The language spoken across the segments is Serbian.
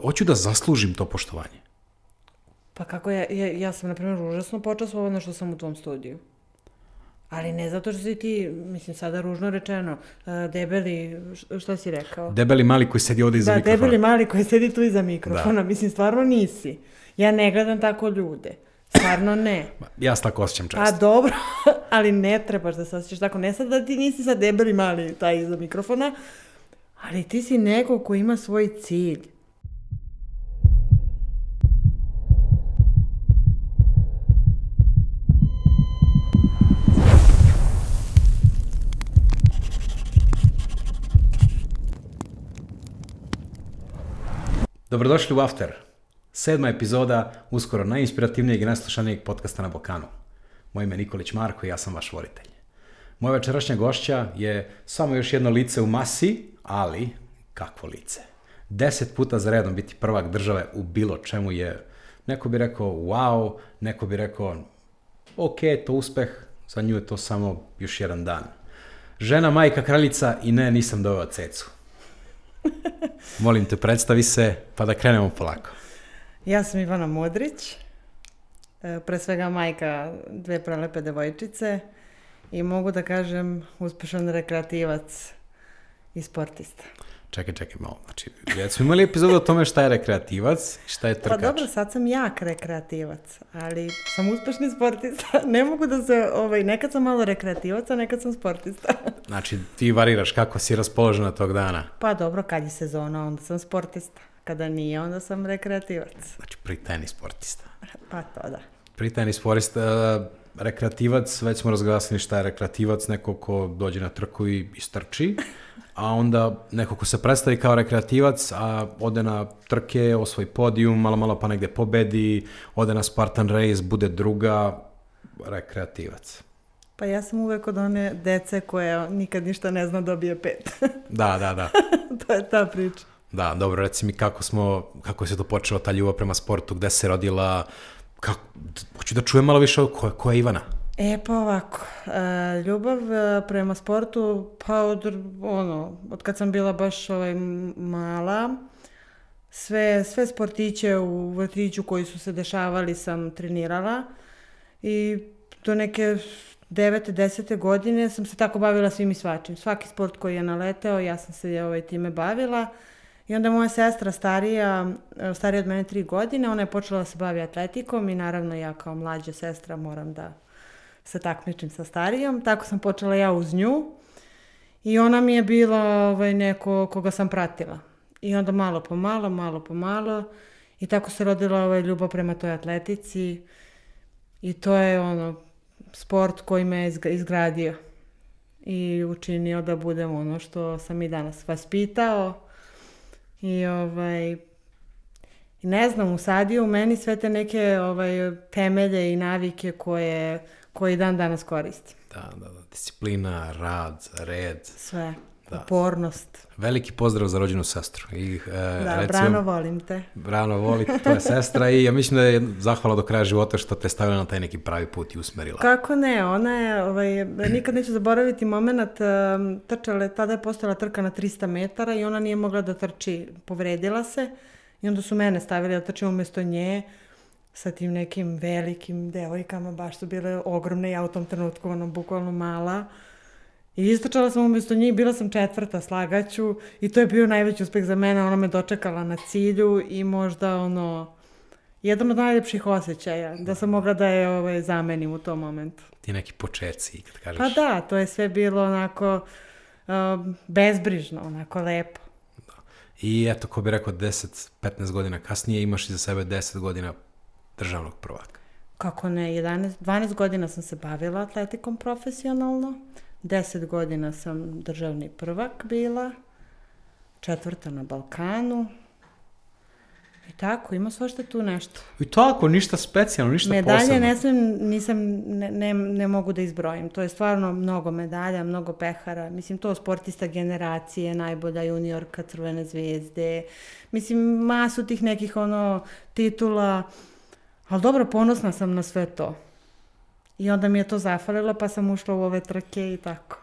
hoću da zaslužim to poštovanje. Pa kako ja sam, na primjer, užasno počastvovana što sam u tvom studiju. Ali ne zato što si ti, mislim, sada ružno rečeno, debeli, šta si rekao? Debeli mali koji sedi ovde iza mikrofona. Da, debeli mali koji sedi tu iza mikrofona. Mislim, stvarno nisi. Ja ne gledam tako ljude. Stvarno ne. Ja se tako osjećam često. Pa dobro, ali ne trebaš da se osjećaš tako. Ne sad da ti nisi sad debeli mali taj iza mikrofona, ali ti si neko ko ima svoj cilj. Dobrodošli u After. 7. epizoda uskoro najinspirativnijeg i najslušanijeg podcasta na Balkanu. Moje ime je Nikolić Marko i ja sam vaš voditelj. Moja večerašnja gošća je samo još jedno lice u masi, ali kakvo lice. 10 puta za redom biti prvak države u bilo čemu je, neko bi rekao wow, neko bi rekao ok, to uspeh, za nju je to samo još jedan dan. Žena, majka, kraljica i ne, nisam doveo cecu. Molim te, predstavi se, pa da krenemo polako. Ja sam Ivana Modrić, pre svega majka dve prelepe devojčice i mogu da kažem uspešan rekreativac i sportista. Čekaj malo. Znači, već smo imali epizodu o tome šta je rekreativac i šta je trkač. Pa dobro, sad sam jak rekreativac, ali sam uspešni sportista. Ne mogu da se, nekad sam malo rekreativac, a nekad sam sportista. Znači, ti variraš kako si raspoložena tog dana. Pa dobro, kad je sezona, onda sam sportista. Kada nije, onda sam rekreativac. Znači, pritajni sportista. Pa to da. Pritajni sportista, rekreativac, već smo razglasili šta je rekreativac, neko ko dođe na trku i istrči, a onda neko ko se predstavi kao rekreativac, a ode na trke, osvoji podijum, malo pa negde pobedi, ode na Spartan Race, bude druga, rekreativac. Pa ja sam uvek od one dece koje nikad ništa ne zna dobije 5. Da. To je ta priča. Da, dobro, reci mi kako se to počelo, ta ljubav prema sportu, gde se rodila, hoću da čujem malo više ko je Ivana. Pa ovako, ljubav prema sportu, pa od kad sam bila baš mala, sve sportiće u vrtiću koji su se dešavali sam trenirala i do neke 9. 10. godine sam se tako bavila svim i svačim. Svaki sport koji je naleteo, ja sam se time bavila. I onda moja sestra starija od mene 3 godine, ona je počela da se bavi atletikom i naravno ja kao mlađa sestra moram da se takmičim sa starijom. Tako sam počela ja uz nju i ona mi je bila neko koga sam pratila. I onda malo po malo i tako se rodila ljubav prema toj atletici i to je sport koji me je izgradio i učinio da budem ono što sam i danas vaspitao. I ne znam, usadio u meni sve te neke temelje i navike koje dan danas koristim. Da, disciplina, rad, red. Sve, upornost. Veliki pozdrav za rođenu sestru. Brano, volim te. Brano, voli te, to je sestra i ja mislim da je zahvala do kraja života što te stavila na taj neki pravi put i usmerila. Kako ne, ona je, nikad neću zaboraviti moment, tada je postojala trka na 300 metara i ona nije mogla da trči, povredila se i onda su mene stavili da trčim umjesto nje sa tim nekim velikim devojkama, baš su bile ogromne i ja u tom trenutku bukvalno mala. I istrčala sam umjesto njih, bila sam 4. slagaću i to je bio najveći uspeh za mene, ona me dočekala na cilju i možda jedan od najljepših osjećaja, da sam mogla da je zamenim u tom momentu. Ti neki početci, kad kažeš. Pa da, to je sve bilo onako bezbrižno, onako lepo. Da. I eto, ko bi rekao 10-15 godina kasnije imaš iza sebe 10 godina državnog prvaka. Kako ne, 12 godina sam se bavila atletikom profesionalno. 10 godina sam državni prvak bila, 4. na Balkanu i tako, ima svašta tu nešto. I tako, ništa specijalno, ništa medalje posebno. Ne mogu da izbrojim, to je stvarno mnogo medalja, mnogo pehara, mislim to sportista generacije, najbolja juniorka Crvene zvezde, mislim masu tih nekih titula, ali dobro, ponosna sam na sve to. I onda mi je to zafalilo, pa sam ušla u ove trke i tako.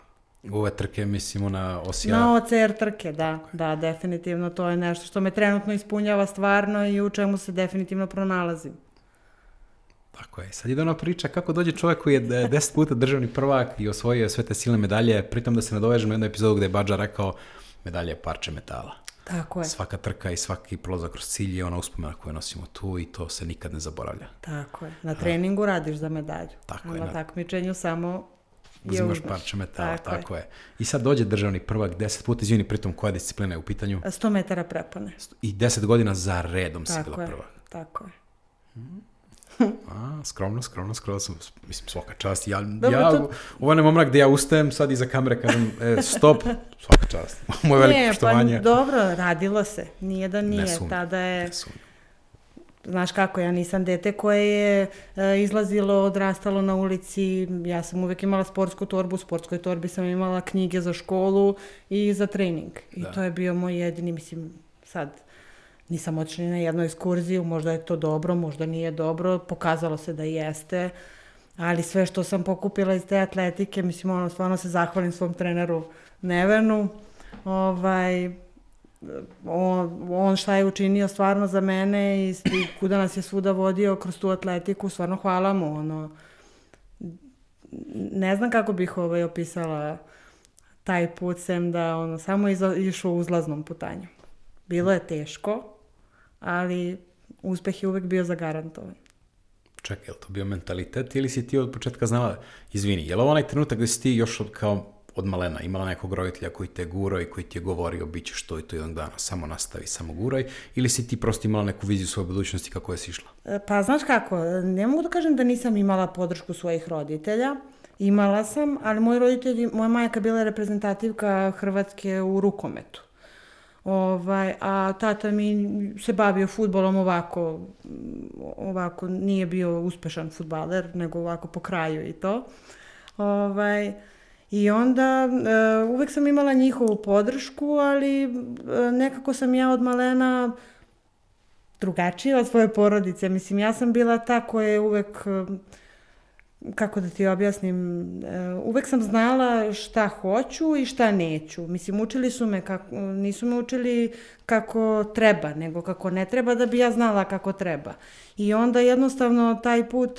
ove trke, mislimo na Osija. Na OCR trke, da, definitivno. To je nešto što me trenutno ispunjava stvarno i u čemu se definitivno pronalazim. Tako je. Sad ide ona priča kako dođe čovjek koji je 10 puta državni prvak i osvojio sve te silne medalje, pritom da se nadovežemo u jednu epizodu gdje je Badža rekao medalje je parče metala. Tako je. Svaka trka i svaki prolazak kroz cilj je ona uspomena koju nosimo tu i to se nikad ne zaboravlja. Tako je. Na treningu radiš za medalju. Tako je. Na takmičenju samo uzimaš parče metala, tako je. I sad dođe državni prvak 10 puta, izvini, pritom koja disciplina je u pitanju? 100 metara prepone. I 10 godina za redom si bila prvak. Tako je. Skromno, mislim, svaka čast. Ovo je moment gdje ja ustajem, sad iza kamere kažem, stop, svaka čast. Moje veliko poštovanje. Pa dobro, radilo se. Nije da nije. Tada je... Znaš kako, ja nisam dete koje je izlazilo, odrastalo na ulici. Ja sam uvijek imala sportsku torbu. U sportskoj torbi sam imala knjige za školu i za trening. I to je bio moj jedini, mislim, sad... Nisam otišla na jednu ekskurziju, možda je to dobro, možda nije dobro, pokazalo se da jeste, ali sve što sam pokupila iz te atletike, mislim, stvarno se zahvalim svom treneru Nevenu, on šta je učinio stvarno za mene i kuda nas je svuda vodio kroz tu atletiku, stvarno hvala mu, ne znam kako bih opisala taj put, sem da samo išao uzlaznom putanju. Bilo je teško, ali uspeh je uvijek bio zagarantovan. Čekaj, je li to bio mentalitet ili si ti od početka znala, izvini, je li ovo onaj trenutak gdje si ti još od malena imala nekog roditelja koji te gurao i koji ti je govorio bit ćeš to i to jednog dana, samo nastavi, samo guraj, ili si ti prosto imala neku viziju svoje budućnosti kako je si išla? Pa znaš kako, ne mogu da kažem da nisam imala podršku svojih roditelja, imala sam, ali moja majka bila je reprezentativka Hrvatske u rukometu. A tata mi se bavio fudbalom ovako nije bio uspešan fudbaler, nego ovako po kraju i to. I onda uvijek sam imala njihovu podršku, ali nekako sam ja od malena drugačija od svoje porodice. Mislim, ja sam bila ta koja je uvijek, kako da ti objasnim, uvijek sam znala šta hoću i šta neću. Mislim, učili su me, nisu me učili kako treba, nego kako ne treba, da bi ja znala kako treba. I onda jednostavno taj put,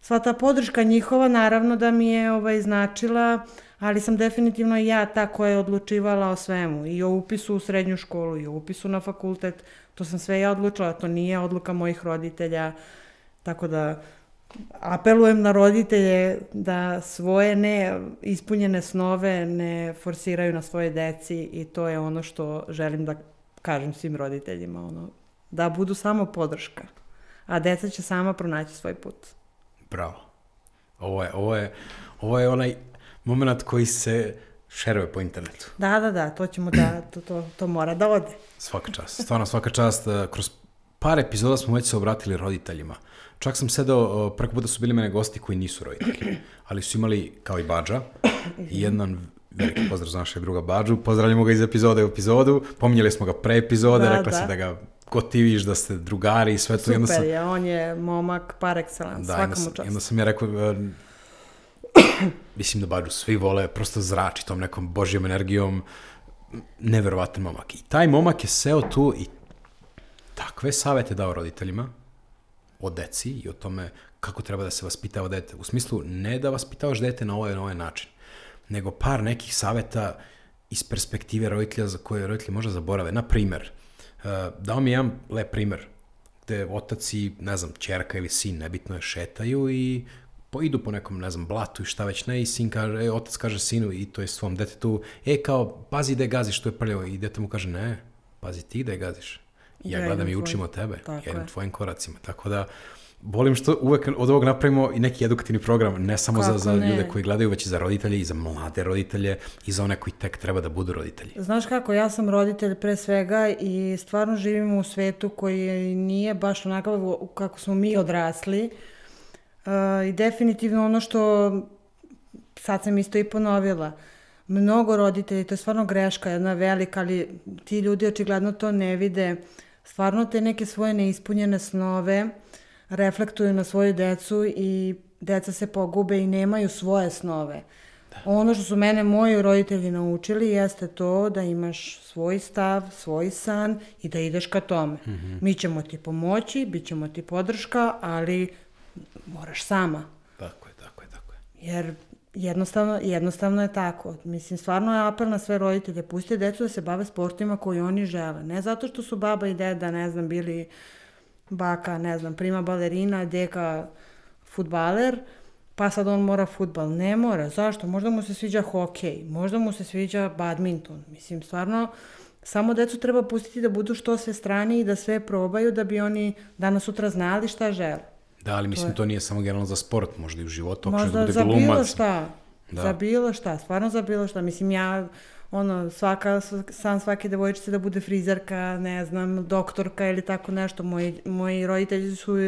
sva ta podrška njihova, naravno da mi je značila, ali sam definitivno ja ta koja je odlučivala o svemu. I o upisu u srednju školu, i o upisu na fakultet. To sam sve ja odlučila, to nije odluka mojih roditelja. Tako da apelujem na roditelje da svoje neispunjene snove ne forsiraju na svoje deci i to je ono što želim da kažem svim roditeljima. Da budu samo podrška, a deca će sama pronaći svoj put. Bravo. Ovo je onaj moment koji se šeruje po internetu. Da, to ćemo to mora da ode. Svaka čast, stvarno svaka čast. Kroz par epizoda smo već se obratili roditeljima. Čak sam sedao, preko puta su bili mene gosti koji nisu roditelji, ali su imali, kao i Badža, i jedan veliki pozdrav za našeg druga Badžu. Pozdravljamo ga iz epizode u epizodu. Pominjali smo ga pre epizode, rekla si da ga gotiviš, da ste drugari i sve to. Super je, on je momak par excellence, svaka mu čast. Onda sam ja rekao, mislim da Badžu svi vole, prosto zrači tom nekom božjom energijom, neverovatan momak. I taj momak je seo tu i takve savete dao roditeljima o deci i o tome kako treba da se vaspitava dete. U smislu, ne da vaspitavaš dete na ovaj način, nego par nekih saveta iz perspektive roditelja za koje roditelji možda zaborave. Na primjer, dao mi jedan lep primjer gde otac i, ne znam, ćerka ili sin, nebitno je, šetaju i idu po nekom, ne znam, blatu i šta već ne, i otac kaže sinu i to je svom detetu, kao, pazi da je gaziš, to je prljavo, i dete mu kaže, ne, pazi ti da je gaziš. Ja gledam i učim od tebe, jednim tvojim koracima. Tako da, volim što uvek od ovog napravimo i neki edukativni program, ne samo za ljude koji gledaju, već i za roditelje, i za mlade roditelje, i za one koji tek treba da budu roditelji. Znaš kako, ja sam roditelj pre svega i stvarno živim u svetu koji nije baš onakav kako smo mi odrasli. I definitivno ono što, sad sam isto i ponovila, mnogo roditelji, to je stvarno greška, jedna velika, ali ti ljudi očigledno to ne vide. Stvarno te neke svoje neispunjene snove reflektuju na svoju decu i deca se pogube i nemaju svoje snove. Ono što su mene moji roditelji naučili jeste to da imaš svoj stav, svoj san i da ideš ka tome. Mi ćemo ti pomoći, bit ćemo ti podrška, ali moraš sama. Tako je. Jer jednostavno je tako. Mislim, stvarno je apel na sve roditelje. Pustite decu da se bave sportima koji oni žele. Ne zato što su baba i deda, ne znam, bili baka, ne znam, prima balerina, deka fudbaler, pa sad on mora fudbal. Ne mora. Zašto? Možda mu se sviđa hokej, možda mu se sviđa badminton. Mislim, stvarno, samo decu treba pustiti da budu što sve strani i da sve probaju da bi oni danas sutra znali šta žele. Da, ali mislim, to nije samo generalno za sport, možda i u životu. Možda za bilo šta. Za bilo šta, stvarno za bilo šta. Mislim, ja, san svake devojčice da bude frizerka, ne znam, doktorka ili tako nešto. Moji roditelji su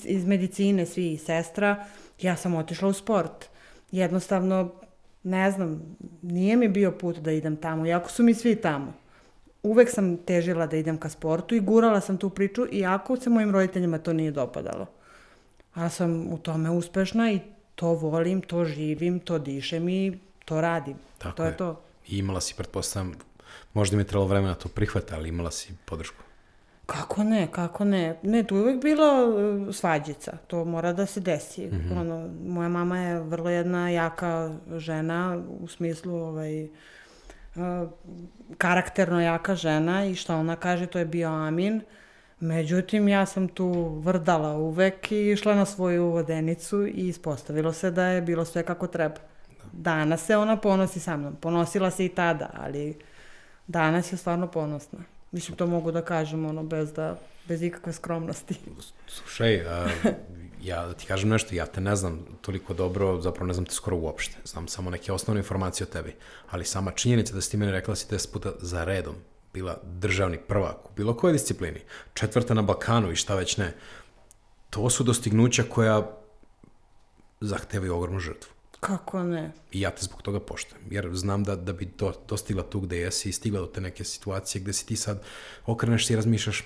iz medicine, svi i sestra. Ja sam otišla u sport. Jednostavno, ne znam, nije mi bio put da idem tamo, iako su mi svi tamo. Uvek sam težila da idem ka sportu i gurala sam tu priču, iako se mojim roditeljima to nije dopadalo. Ali sam u tome uspešna i to volim, to živim, to dišem i to radim. Tako to je to. I imala si, pretpostavljam, možda mi je trebalo vremena to prihvata, ali imala si podršku. Kako ne. Ne, tu je uvijek bila svađica, to mora da se desi. Moja mama je vrlo jedna jaka žena, u smislu karakterno jaka žena i šta ona kaže, to je bio amin. Međutim, ja sam tu vrdala uvek i išla na svoju vodenicu i ispostavilo se da je bilo sve kako treba. Danas se ona ponosi sa mnom. Ponosila se i tada, ali danas je stvarno ponosna. Mislim, to mogu da kažem, bez ikakve skromnosti. Slušaj, ja da ti kažem nešto, ja te ne znam toliko dobro, zapravo ne znam te skoro uopšte. Znam samo neke osnovne informacije o tebi, ali sama činjenica da si ti meni rekla da si 10 puta za redom bila državni prvak u bilo kojoj disciplini, 4. na Balkanu i šta već ne, to su dostignuća koja zahtevaju ogromnu žrtvu. Kako ne? I ja te zbog toga poštujem, jer znam da bi dostigla tu gde jesi i stigla do te neke situacije gde si ti sad okreneš se i razmišljaš,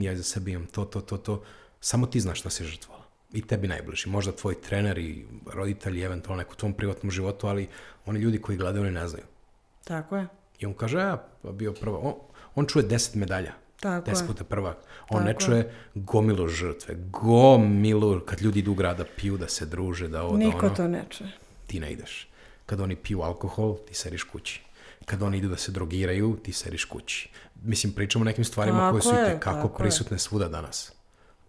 ja iza sebe imam to, samo ti znaš šta si žrtvovala. I tebi najbliži, možda tvoj trener i roditelji, eventualno neko u tvom privatnom životu, ali oni ljudi koji gledaju, oni ne znaju. Tako je. I on kaže, bio prva, on čuje 10 medalja. Tako 10 puta prvak. On ne čuje gomilu žrtve, gomilu, kad ljudi idu u grad da piju, da se druže, da ovo, Niko to ne čuje. Ti ne ideš. Kad oni piju alkohol, ti sediš kući. Kad oni idu da se drogiraju, ti sediš kući. Mislim, pričamo o nekim stvarima koje su i tekako prisutne svuda danas.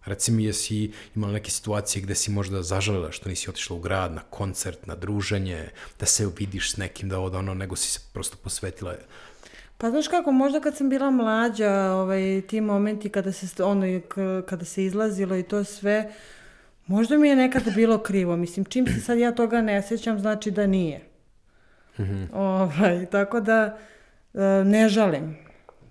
Reci mi, jesi imala neke situacije gde si možda zažalila što nisi otišla u grad, na koncert, na druženje, da se vidiš s nekim, da ovo, nego si se prosto posvetila? Pa znaš kako, možda kad sam bila mlađa, ti momenti kada se izlazilo i to sve, možda mi je nekada bilo krivo. Mislim, čim se sad ja toga ne sjećam, znači da nije. Tako da ne žalim.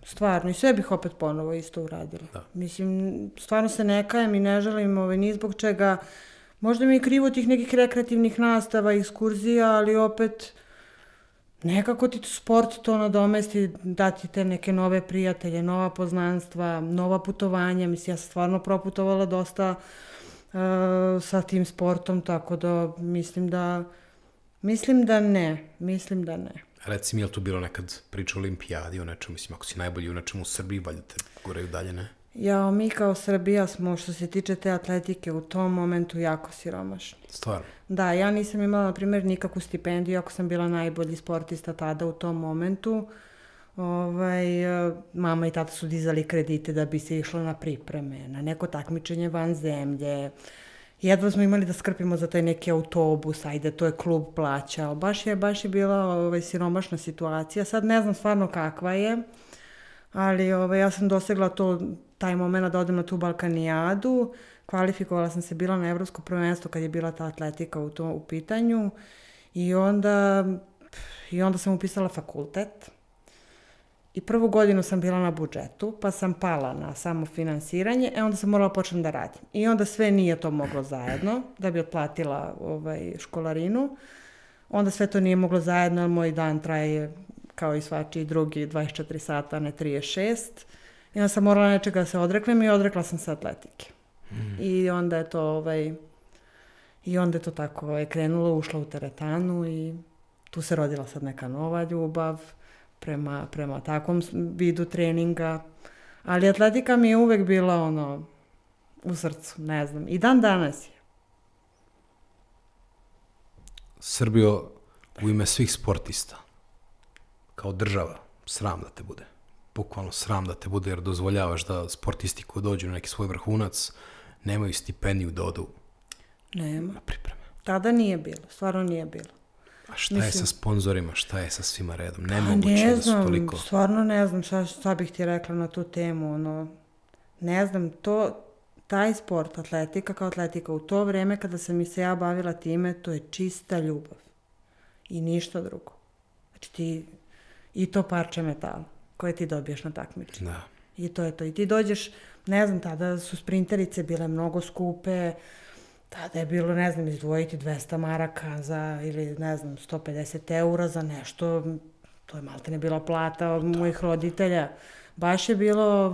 Stvarno, i sve bih opet ponovo isto uradila. Mislim, stvarno se ne kajem i ne žalim ni zbog čega. Možda mi je krivo tih nekih rekreativnih nastava, ekskurzija, ali opet nekako ti sport to nadomesti, dati te neke nove prijatelje, nova poznanstva, nova putovanja. Mislim, ja sam stvarno proputovala dosta sa tim sportom, tako da mislim da ne. Reci mi, je li tu bilo nekad priča o olimpijadi, o nečemu, mislim, ako si najbolji u nečemu u Srbiji, valjda te guraju dalje, ne? Mi kao Srbija smo, što se tiče te atletike, u tom momentu jako siromašni. Stvarno? Da, ja nisam imala, na primjer, nikakvu stipendiju, ako sam bila najbolji sportista tada u tom momentu. Mama i tata su dizali kredite da bi se išlo na pripreme, na neko takmičenje van zemlje. Jedva smo imali da skrpimo za taj neki autobus, ajde, to je klub plaćao. Baš je bila siromašna situacija. Sad ne znam stvarno kakva je, ali ja sam dosegla taj moment da odem na tu Balkanijadu. Kvalifikovala sam se, bila na evropsko prvenstvo kad je bila ta atletika u pitanju. I onda sam upisala fakultet. I prvu godinu sam bila na budžetu, pa sam pala na samofinansiranje, onda sam morala početi da radim. I onda sve nije to moglo zajedno, da bi otplatila školarinu. Onda sve to nije moglo zajedno, jer moj dan traje kao i svačiji drugi 24 sata, ne 36. I onda sam morala nečega da se odreknem i odrekla sam se atletike. I onda je to tako krenulo, ušla u teretanu tu se rodila sad neka nova ljubav prema takvom vidu treninga. Ali atletika mi je uvek bila u srcu, ne znam. I dan danas je. Srbijo, u ime svih sportista, kao država, sram da te bude. Bukvalno sram da te bude jer dozvoljavaš da sportisti koji dođu na neki svoj vrhunac nemaju stipendiju da odu na pripreme. Tada nije bilo, stvarno nije bilo. A šta je sa sponzorima, šta je sa svima redom? Nemoguće da su toliko... Stvarno ne znam šta bih ti rekla na tu temu. Ne znam, taj sport, atletika kao atletika, u to vreme kada sam se ja bavila time, to je čista ljubav. I ništa drugo. Znači i to parče metala koje ti dobiješ na takmičenju. Da. I to je to. I ti dođeš, ne znam, tada su sprinterice bile mnogo skupe, tada je bilo, ne znam, izdvojiti 200 maraka ili, ne znam, 150 eura za nešto, to je maltene bila plata od mojih roditelja. Baš je bilo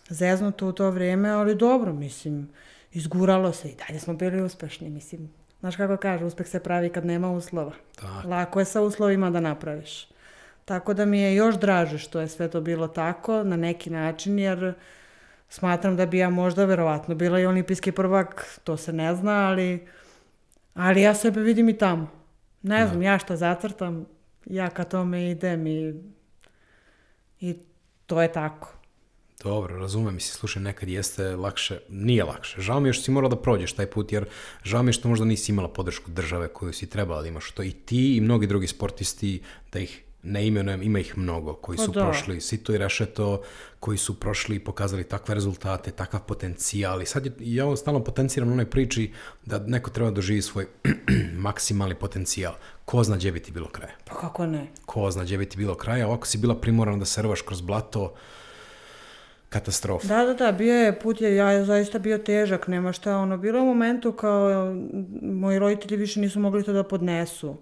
zeznuto u to vreme, ali dobro, mislim, izguralo se i dalje smo bili uspešni, mislim. Znaš kako kaže, uspeh se pravi kad nema uslova. Da. Lako je sa uslovima da napraviš. Tako da mi je još draže što je sve to bilo tako, na neki način, jer smatram da bi ja možda verovatno bila i olimpijski prvak, to se ne zna, ali ja sebe vidim i tamo. Ne znam, ja šta zacrtam, ja ka tome idem i to je tako. Dobro, razumem, mislim, slušaj, nekad jeste lakše, nije lakše. Žao mi je što si morala da prođeš taj put, jer žao mi je što možda nisi imala podršku države koju si trebala da imaš. To i ti i mnogi drugi sportisti, da ih ne imenujem, ima ih mnogo koji su prošli Sito i Rešeto, koji su prošli i pokazali takve rezultate, takav potencijal. I sad ja ovo stalno potenciram na onoj priči da neko treba doživi svoj maksimalni potencijal. Ko zna gdje bi ti bilo kraja? Pa kako ne? Ko zna gdje bi ti bilo kraja? Ovako si bila primorana da se rvaš kroz blato, katastrofa. Da, bio je put, ja zaista bio težak, nema šta, bilo je u momentu kao moji roditelji više nisu mogli to da podnesu.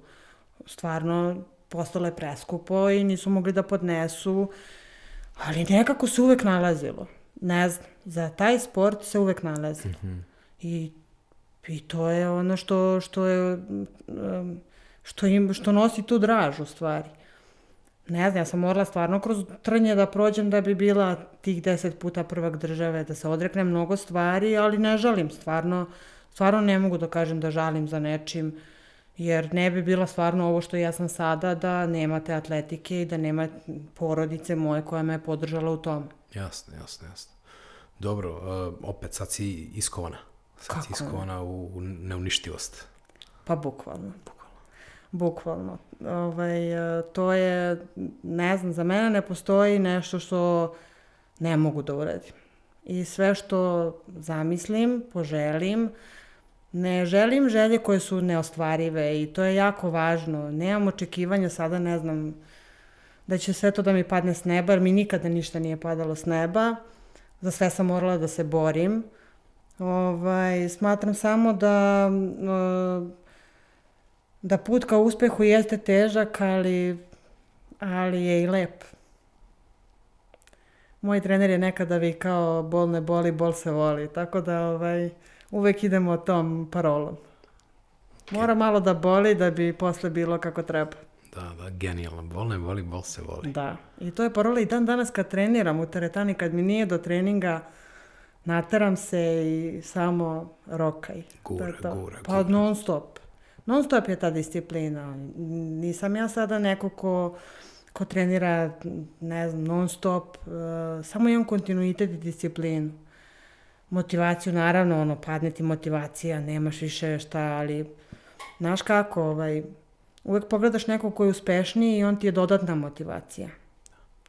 Stvarno, postalo je preskupo i nisu mogli da podnesu, ali nekako se uvek nalazilo. Ne znam, za taj sport se uvek nalazilo. I to je ono što nosi tu draž u stvari. Ne znam, ja sam morala stvarno kroz trnje da prođem da bi bila tih 10 puta prvak države, da se odreknem mnogo stvari, ali ne žalim, stvarno ne mogu da kažem da žalim za nečim, jer ne bi bila stvarno ovo što ja sam sada da nema te atletike i da nema porodice moje koja me je podržala u tome. Jasno. Dobro, opet sad si iskovana. Sad si iskovana u neuništivost. Pa bukvalno. To je, ne znam, za mene ne postoji nešto što ne mogu da uradim. I sve što zamislim, poželim, ne želim želje koje su neostvarive i to je jako važno. Nemam očekivanja sada, ne znam, da će sve to da mi padne s neba, jer mi nikada ništa nije padalo s neba. Za sve sam morala da se borim. Smatram samo da put ka uspehu jeste težak, ali je i lep. Moj trener je nekada vikao bol ne boli, bol se voli, tako da uvek idemo tom parolom. Mora malo da boli da bi posle bilo kako treba. Da, genijalno. Bol ne boli, bol se voli. Da, i to je parola i dan danas kad treniram u teretani, kad mi nije do treninga, nateram se i samo rokaj. Gura. Pa non stop. Non stop je ta disciplina. Nisam ja sada neko ko trenira, ne znam, non stop. Samo imam kontinuitet i disciplinu. Motivaciju, naravno, padne ti motivacija, nemaš više šta, ali znaš kako, uvek pogledaš nekog ko je uspešniji i on ti je dodatna motivacija.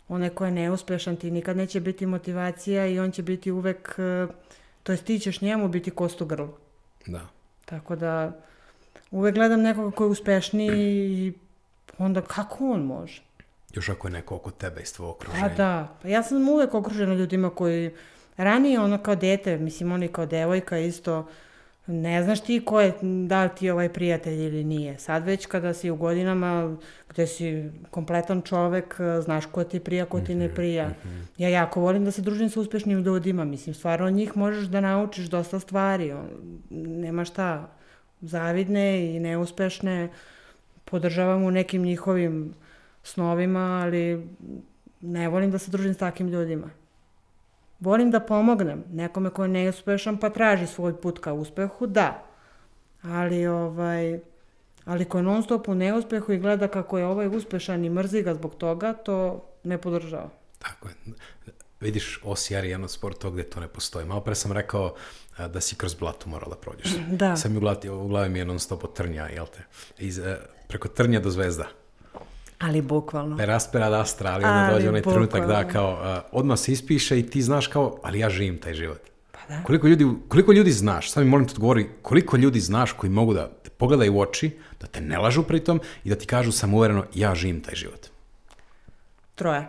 Onaj ko je neuspešan ti nikad neće biti motivacija i on će biti uvek, to jest ti ćeš njemu biti kost u grlu. Da. Tako da uvek gledam nekoga ko je uspešniji i onda kako on može? Još ako je neko oko tebe iz tvojeg okruženja. Pa da, pa ja sam uvek okružena ljudima koji ranije kao dete, mislim oni kao devojka isto, ne znaš ti ko je, da li ti je prijatelj ili nije. Sad već kada si u godinama gde si kompletan čovek, znaš ko ti prija, ko ti ne prija. Ja jako volim da se družim sa uspešnim ljudima, mislim, stvarno od njih možeš da naučiš dosta stvari, nema šta, zavidne i neuspešne, podržavam u nekim njihovim snovima, ali ne volim da se družim s takvim ljudima. Volim da pomognem nekome ko je neuspešan pa traži svoj put ka uspehu, da. Ali ko je non stop u neuspehu i gleda kako je ovaj uspešan i mrzi ga zbog toga, to ne podržava. Tako je. Vidiš, OCR je jedan od sportova gde to ne postoji. Malo pre sam rekao da si kroz blato morala da prođeš. Da. Sad mi u glavi mi je non stop od Trnja, jel te? Preko Trnja do Zvezda. Ali bukvalno. Peraspera ad astra, ali onda dođe onaj trenutak da kao odmah se ispiše i ti znaš kao, ali ja živim taj život. Pa da. Koliko ljudi znaš, sad mi molim te odgovori, koliko ljudi znaš koji mogu da te pogledaju u oči, da te ne lažu pritom i da ti kažu samouvereno, ja živim taj život. 3.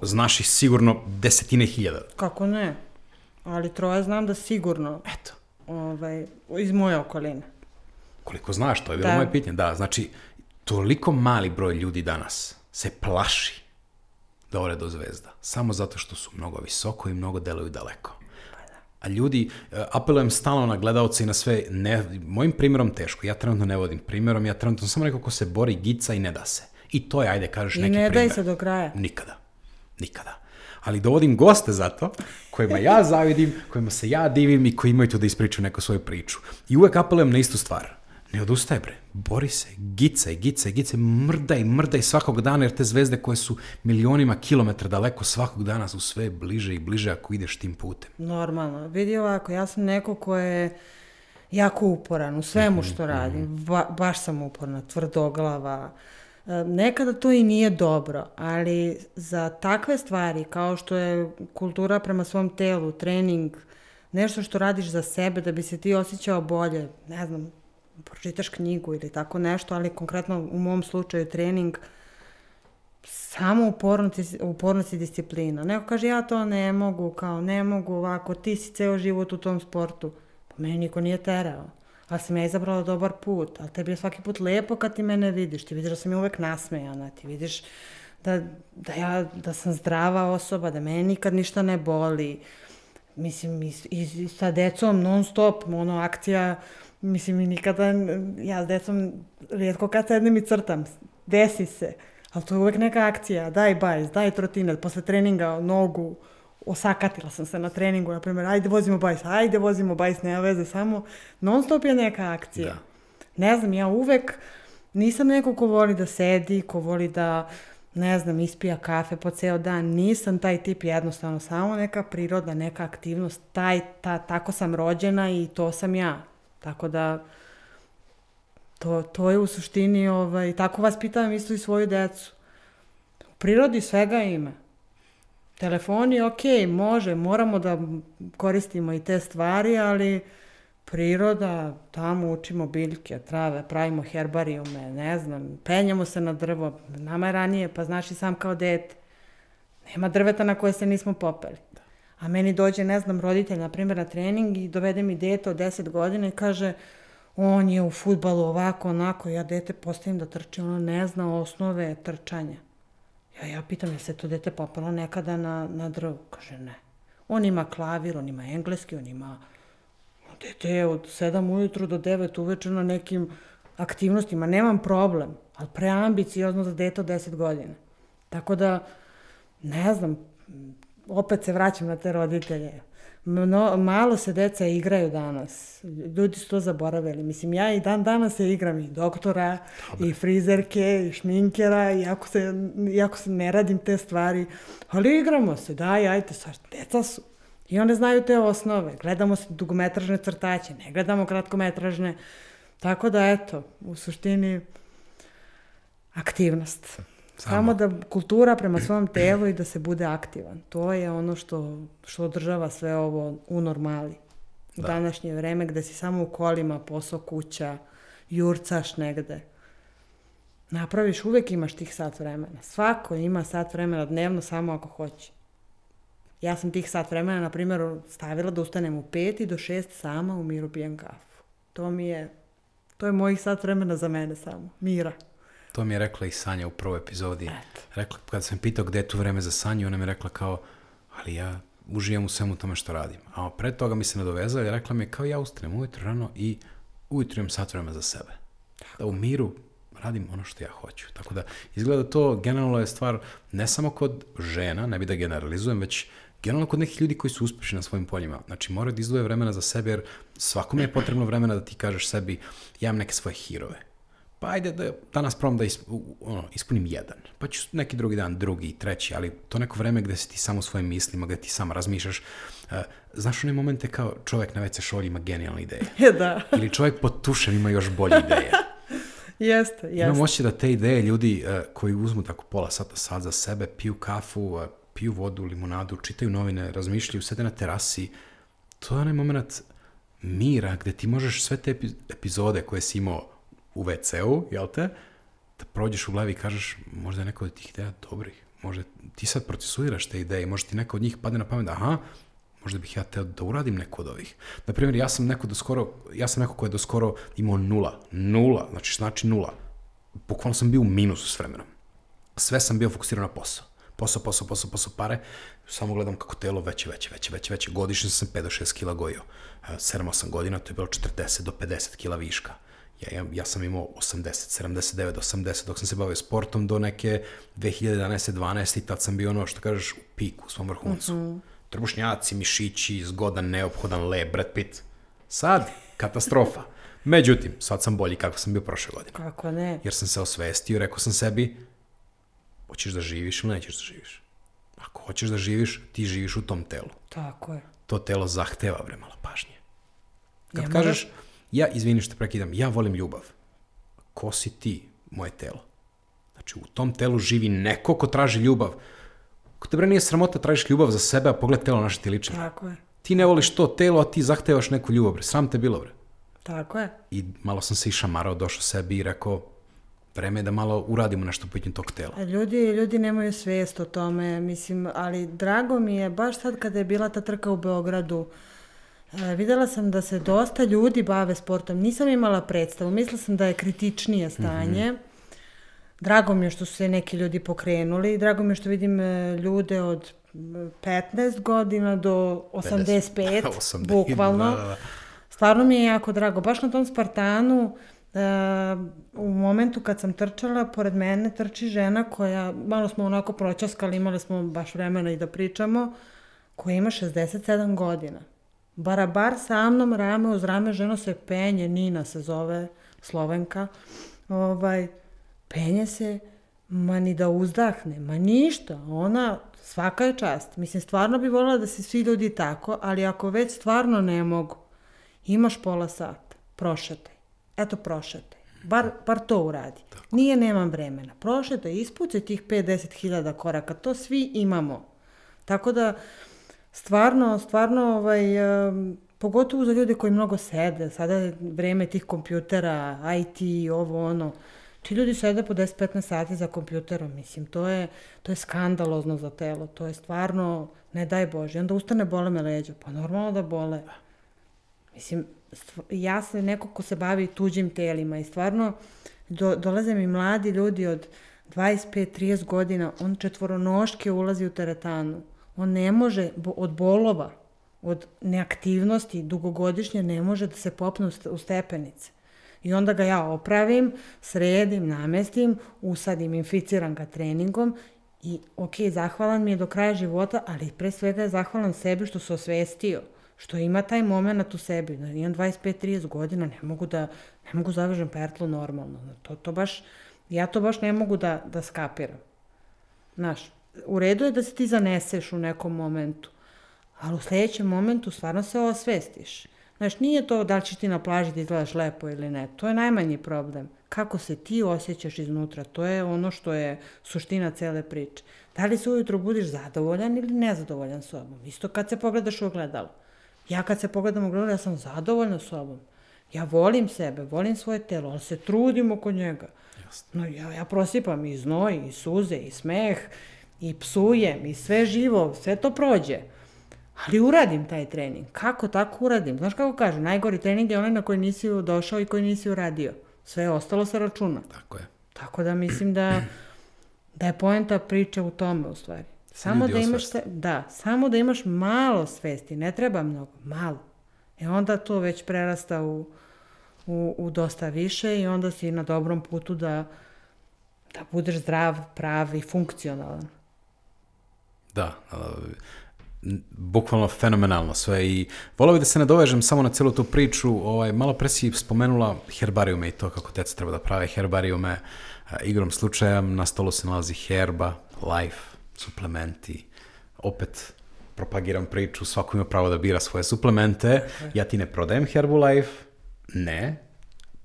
Znaš ih sigurno 10.000. Kako ne? Ali 3 znam da sigurno. Eto. Iz moje okoline. Koliko znaš, to je bilo moje pitanje. Da, znači, toliko mali broj ljudi danas se plaši da ode do Zvezda. Samo zato što su mnogo visoko i mnogo deluju daleko. A ljudi, apelujem stalno na gledalce i na sve, mojim primjerom teško, ja trenutno ne vodim primjerom, ja trenutno samo neko ko se bori, gica i ne da se. I to je, ajde, kažeš neki primjer. I ne daj se do kraja. Nikada. Ali dovodim goste zato, kojima ja zavidim, kojima se ja divim i koji imaju tu da ispričaju neku svoju priču. I uvek apelujem na istu stvar. Ne odustaj, bre. Bori se, gicaj, mrdaj svakog dana, jer te zvezde koje su milionima kilometra daleko svakog dana su sve bliže i bliže ako ideš tim putem. Normalno. Vidi ovako, ja sam neko ko je jako uporan u svemu što radim. Baš sam uporna, tvrdoglava. Nekada to i nije dobro, ali za takve stvari kao što je kultura prema svom telu, trening, nešto što radiš za sebe da bi se ti osjećao bolje, ne znam, pročitaš knjigu ili tako nešto, ali konkretno u mom slučaju trening, samo upornost i disciplina. Neko kaže ja to ne mogu ovako, ti si ceo život u tom sportu. Pa meni niko nije terao. Ali sam ja izabrala dobar put, ali tebi je svaki put lepo kad ti mene vidiš, ti vidiš da sam ja uvek nasmejana, ti vidiš da sam zdrava osoba, da meni nikad ništa ne boli, mislim i sa decom non stop, akcija, mislim i nikada, ja s decom rijetko kad sednem i crtam, desi se, ali to je uvek neka akcija, daj bajs, daj trotinet, posle treninga nogu, osakatila sam se na treningu, na primjer, ajde vozimo bajs, nema veze, samo non stop je neka akcija. Da. Ne znam, ja uvek nisam neko ko voli da sedi, ko voli da, ne znam, ispija kafe po ceo dan, nisam taj tip, jednostavno, samo neka priroda, neka aktivnost, tako sam rođena i to sam ja. Tako da, to je u suštini, tako vas pitam isto i svoju decu. U prirodi svega ima. Telefoni, može, moramo da koristimo i te stvari, ali priroda, tamo učimo biljke, trave, pravimo herbarijume, ne znam, penjamo se na drvo, nama je ranije, pa znaš i sam kao dete. Nema drveta na koje se nismo popeli. A meni dođe, ne znam, roditelj, na primjer, na trening i dovede mi dete od 10 godina i kaže, on je u fudbalu ovako, onako, ja dete postavim da trči, ono ne zna osnove trčanja. Ja pitam, je se to dete popelo nekada na drvo? Kaže, ne. On ima klavir, on ima engleski, on ima... Dete je od 7 ujutru do 9 uveče na nekim aktivnostima, nemam problem, ali preambiciozno za dete od 10 godina. Tako da, ne znam, opet se vraćam na te roditelje. Malo se deca igraju danas. Ljudi su to zaboravili. Mislim, ja i danas se igram i doktora, i frizerke, i šminkera, iako se ne radim te stvari. Ali igramo se, ajde, sad, deca su. I one znaju te osnove. Gledamo se dugometražne crtaće, ne gledamo kratkometražne. Tako da, eto, u suštini, aktivnost. Samo da kultura prema svom telu i da se bude aktivan. To je ono što održava sve ovo u normali. U današnje vreme gde si samo u kolima, posao, kuća, jurcaš negde. Napraviš, uvek imaš tih sat vremena. Svako ima sat vremena dnevno samo ako hoće. Ja sam tih sat vremena, na primjer, stavila da ustanem u 5 i do 6 sama u miru pijem kafu. To je mojih sat vremena za mene samo. Mira. To mi je rekla i Sanja u prvoj epizodi. Rekla, kada sam pitao gde je tu vreme za Sanju, ona mi je rekla kao, ali ja uživam u svemu tome što radim. A pre toga mi se nadovezala i rekla mi je kao ja ustanem ujutro rano i ujutro imam sat vremena za sebe. Da u miru radim ono što ja hoću. Tako da izgleda to generalno je stvar ne samo kod žena, ne bi da generalizujem, već generalno kod nekih ljudi koji su uspešni na svojim poljima. Znači moraju da izdvoje vremena za sebe jer svakome je potrebno vremena da ti kažeš sebi ja imam neke svoje hirove. Pa ajde da danas probam da ispunim jedan, pa ću neki drugi dan, drugi, treći, ali to neko vreme gde si ti samo u svojim mislima, gde ti sam razmišljaš. Znaš one momente kao čovjek na WC šolji ima genijalne ideje. Da. Ili čovjek pod tušem ima još bolje ideje. Jeste. Imam osjećaj da te ideje ljudi koji uzmu tako pola sata, sat za sebe, piju kafu, piju vodu, limunadu, čitaju novine, razmišljaju, sede na terasi, to je onaj moment mira gde ti možeš sve te epizode koje si imao u WC-u, jel te, da prođeš u glavi i kažeš možda je neko od tih ideja dobrih, možda ti sad procesuiraš te ideje, možda ti neko od njih padne na pamet, aha, možda bih ja teo da uradim neko od ovih. Naprimjer, ja sam neko ko je do skoro imao nula, znači nula. Bukvalno sam bio u minusu s vremenom. Sve sam bio fokusiran na posao. Posao, pare. Samo gledam kako telo veće. Godišnje sam 5 do 6 kila gojio. 7-8 godina, to je bilo 40 do 50 kila viška. Ja sam imao 80, 79, 80, dok sam se bavio sportom do neke 2011, 12 i tad sam bio ono što kažeš u piku, u svom vrhuncu. Trbušnjaci, mišići, zgodan, neophodan, lep, Brad Pitt. Sad, katastrofa. Međutim, sad sam bolji kako sam bio prošle godine. Kako ne? Jer sam se osvestio, rekao sam sebi, hoćeš da živiš ili nećeš da živiš? Ako hoćeš da živiš, ti živiš u tom telu. Tako je. To telo zahteva malo pažnje. Kad kažeš, izvini što prekidam, ja volim ljubav. Ko si ti, moje telo? Znači, u tom telu živi neko ko traži ljubav. Ko te bre nije sramota, tražiš ljubav za sebe, a pogled telo naše ti liči. Tako je. Ti ne voliš to telo, a ti zahtevaš neku ljubav, bre. Sram te bilo, bre. Tako je. I malo sam se i šamarao, došao sebi i rekao, vreme je da malo uradimo nešto po pitanju tog tela. Ljudi nemaju svijest o tome, mislim, ali drago mi je, baš sad kada je bila ta trka u Beogradu, vidjela sam da se dosta ljudi bave sportom. Nisam imala predstavu, mislila sam da je kritičnije stanje. Drago mi je što su se neki ljudi pokrenuli, drago mi je što vidim ljude od 15 godina do 85, bukvalno. Da. Stvarno mi je jako drago. Baš na tom Spartanu, u momentu kad sam trčala, pored mene trči žena koja, malo smo onako proćaskali, imali smo baš vremena i da pričamo, koja ima 67 godina. Barabar sa mnom, rame uz rame, ženo se penje, Nina se zove, Slovenka, penje se, ma ni da uzdahne, ma ništa, ona, svaka je čast. Mislim, stvarno bi voljela da se svi ljudi tako, ali ako već stvarno ne mogu, imaš pola sata, prošetaj. Eto, prošetaj. Bar to uradi. Tako. Nije, nemam vremena. Prošetaj, ispucaj tih 5-10 hiljada koraka, to svi imamo. Tako da, stvarno, pogotovo za ljude koji mnogo sede, sada je vreme tih kompjutera, IT, ovo, ono, ti ljudi sede po 10-15 sati za kompjuterom, mislim, to je skandalozno za telo, to je stvarno, ne daj Bože, onda ustane, bole me leđa, pa normalno da bole. Mislim, ja sam neko ko se bavi tuđim telima i stvarno dolaze mi mladi ljudi od 25-30 godina, on četvoronoške ulazi u teretanu, on ne može od bolova, od neaktivnosti dugogodišnje ne može da se popne u stepenice. I onda ga ja opravim, sredim, namestim, usadim, inficiram ga treningom i zahvalan mi je do kraja života, ali pre svega je zahvalan sebi što se osvestio, što ima taj moment u sebi. Imam 25-30 godina, ne mogu zavežem pertlu normalno. Ja to baš ne mogu da skapiram. Znaš, u redu je da se ti zaneseš u nekom momentu, ali u sljedećem momentu stvarno se osvestiš. Znaš, nije to da li ćeš ti na plaži da izgledaš lepo ili ne. To je najmanji problem. Kako se ti osjećaš iznutra, to je ono što je suština cele priče. Da li se ujutro budiš zadovoljan ili nezadovoljan sobom? Isto kad se pogledaš u ogledalo. Ja kad se pogledam u ogledalo, ja sam zadovoljna sobom. Ja volim sebe, volim svoje telo, ali se trudim oko njega. No, ja prosipam i znoj, i suze, i smeh, i psujem, i sve živo, sve to prođe. Ali uradim taj trening. Kako tako uradim? Znaš kako kažu, najgori trening je onaj na koji nisi došao i koji nisi uradio. Sve je ostalo sa računa. Tako je. Tako da mislim da je poenta priče u tome, u stvari. Samo da imaš malo svesti, ne treba mnogo, malo. Onda to već prerasta u dosta više i onda si na dobrom putu da budeš zdrav, prav i funkcionalan. Da, bukvalno fenomenalno sve i volio bih da se nadovežem samo na celu tu priču, malo pre si spomenula herbarijume i to kako deca treba da prave herbarijume, igrom slučaja na stolu se nalazi Herba, Life, suplementi, opet propagiram priču, svako ima pravo da bira svoje suplemente, ja ti ne prodajem Herbalife, ne,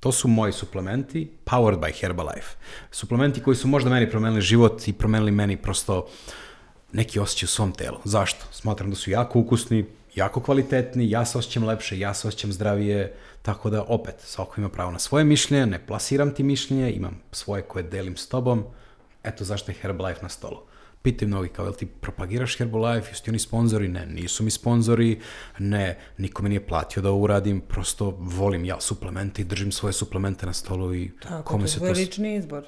to su moji suplementi, powered by Herbalife. Suplementi koji su možda meni promenili život i promenili meni prosto neki osjećaj u svom telu. Zašto? Smatram da su jako ukusni, jako kvalitetni, ja se osjećam lepše, ja se osjećam zdravije, tako da opet, svako ima pravo na svoje mišljenje, ne plasiram ti mišljenje, imam svoje koje delim s tobom, eto zašto je Herbalife na stolu. Pitaj mnogi kao, jel ti propagiraš Herbalife, jesu ti oni sponzori? Ne, nisu mi sponzori, ne, niko mi nije platio da ovo uradim, prosto volim ja suplemente i držim svoje suplemente na stolu i tako, kome se to... Tako, to je lični izbor.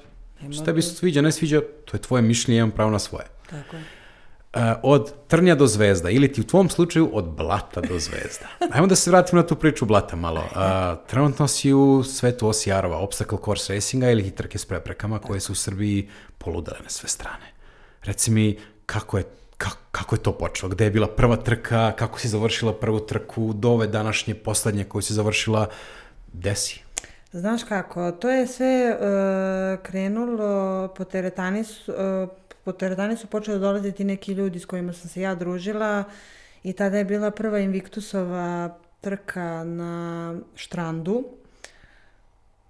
Što tebi se sviđa, ne sviđa, to je tvoje mišljenje, imam pravo na svoje. Tako je. Od trnja do zvezda, ili ti u tvom slučaju od blata do zvezda. Ajmo da se vratimo na tu priču blata malo. Trenutno si u svetu OCR-ova, Obstacle Course Racinga ili trke s preprekama koje su u Srbiji poludale na sve strane. Reci mi kako je to počelo, gde je bila prva trka, kako si završila prvu trku, do ove današnje, poslednje koju si završila, gde si? Znaš kako, to je sve krenulo po teretani su počeli dolaziti neki ljudi s kojima sam se ja družila i tada je bila prva Invictusova trka na Štrandu.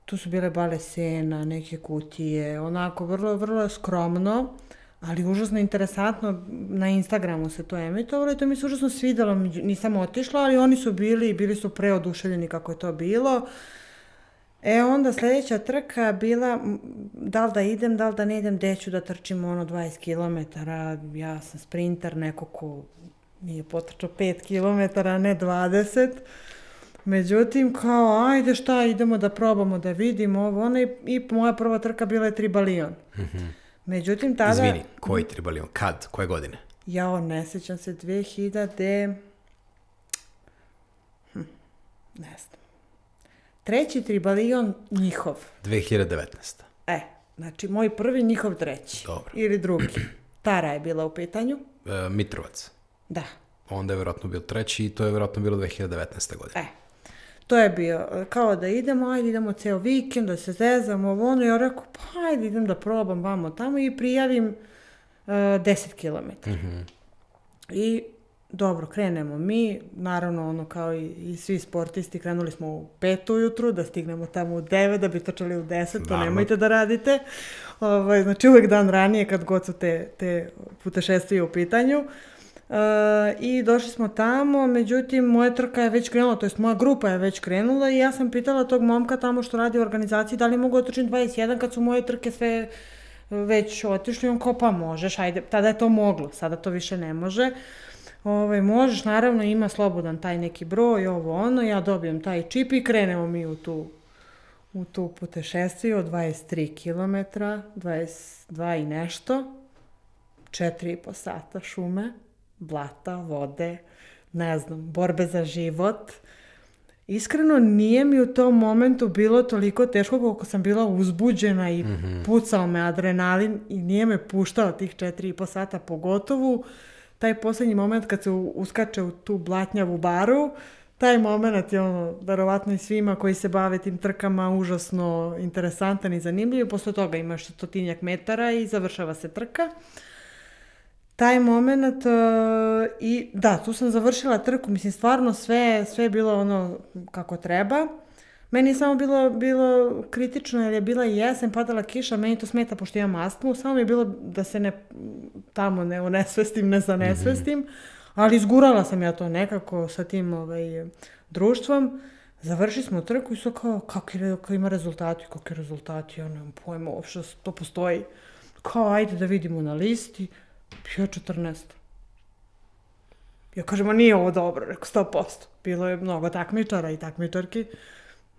Tu su bile bale sena, neke kutije, onako vrlo, vrlo skromno, ali užasno interesantno. Na Instagramu se to emitovalo i to mi se užasno svidalo. Nisam otišla, ali oni su bili su preoduševljeni kako je to bilo. Onda sljedeća trka bila da li da idem, da li da ne idem, gde ću da trčim 20 km. Ja sam sprinter, neko ko nije potrčao 5 km, ne 20. Međutim, kao, ajde šta, idemo da probamo, da vidimo ovo, i moja prva trka bila je Tribalion. Međutim, tada... Izvini, koji Tribalion? Kad? Koje godine? Ne sjećam se, 2000... Ne znam. Treći Tribalion njihov. 2019. Znači moj prvi, njihov treći. Dobro. Ili drugi. Tara je bila u pitanju. Mitrovac. Da. Onda je vjerojatno bio treći i to je vjerojatno bilo 2019. godine. To je bio, kao da idemo ceo vikend, da se zezamo, ja rekao, pa ajde idem da probam vamo tamo i prijavim 10 km. I dobro, krenemo mi, naravno kao i svi sportisti, krenuli smo u 5 ujutru, da stignemo tamo u 9, da bi trčali u 10, to nemojte da radite. Znači uvek dan ranije kad god su te putešestvije u pitanju. I došli smo tamo, međutim moja trka je već krenula, to jest moja grupa je već krenula i ja sam pitala tog momka tamo što radi u organizaciji da li mogu otrčiti 21 kad su moje trke sve već otišli. On kao pa možeš, ajde, tada je to moglo, sada to više ne može. Možeš, naravno ima slobodan taj neki broj, ja dobijem taj čip i krenemo mi u tu putešestviju od 23 km, 22 i nešto, 4,5 sata šume, blata, vode, ne znam, borbe za život. Iskreno nije mi u tom momentu bilo toliko teško koliko sam bila uzbuđena i pucao me adrenalin i nije me puštao tih 4,5 sata, pogotovo taj posljednji moment kad se uskače u tu blatnjavu baru. Taj moment je verovatno i svima koji se bave tim trkama užasno interesantan i zanimljiv. Posle toga imaš 100 metara i završava se trka. Taj moment i da, tu sam završila trku, mislim stvarno sve je bilo kako treba. Meni je samo bilo kritično jer je bila i jesen, padala kiša, meni to smeta pošto imam astmu, samo mi je bilo da se tamo ne unesvestim, ne zanesvestim, ali izgurala sam ja to nekako sa tim društvom. Završili smo trku i su kao, kako ima rezultati, ja nemam pojma uopšte to postoji. Kao, ajde da vidimo na listi. Ja 14. Ja kažem, a nije ovo dobro, rekao 100%. Bilo je mnogo takmičara i takmičarki.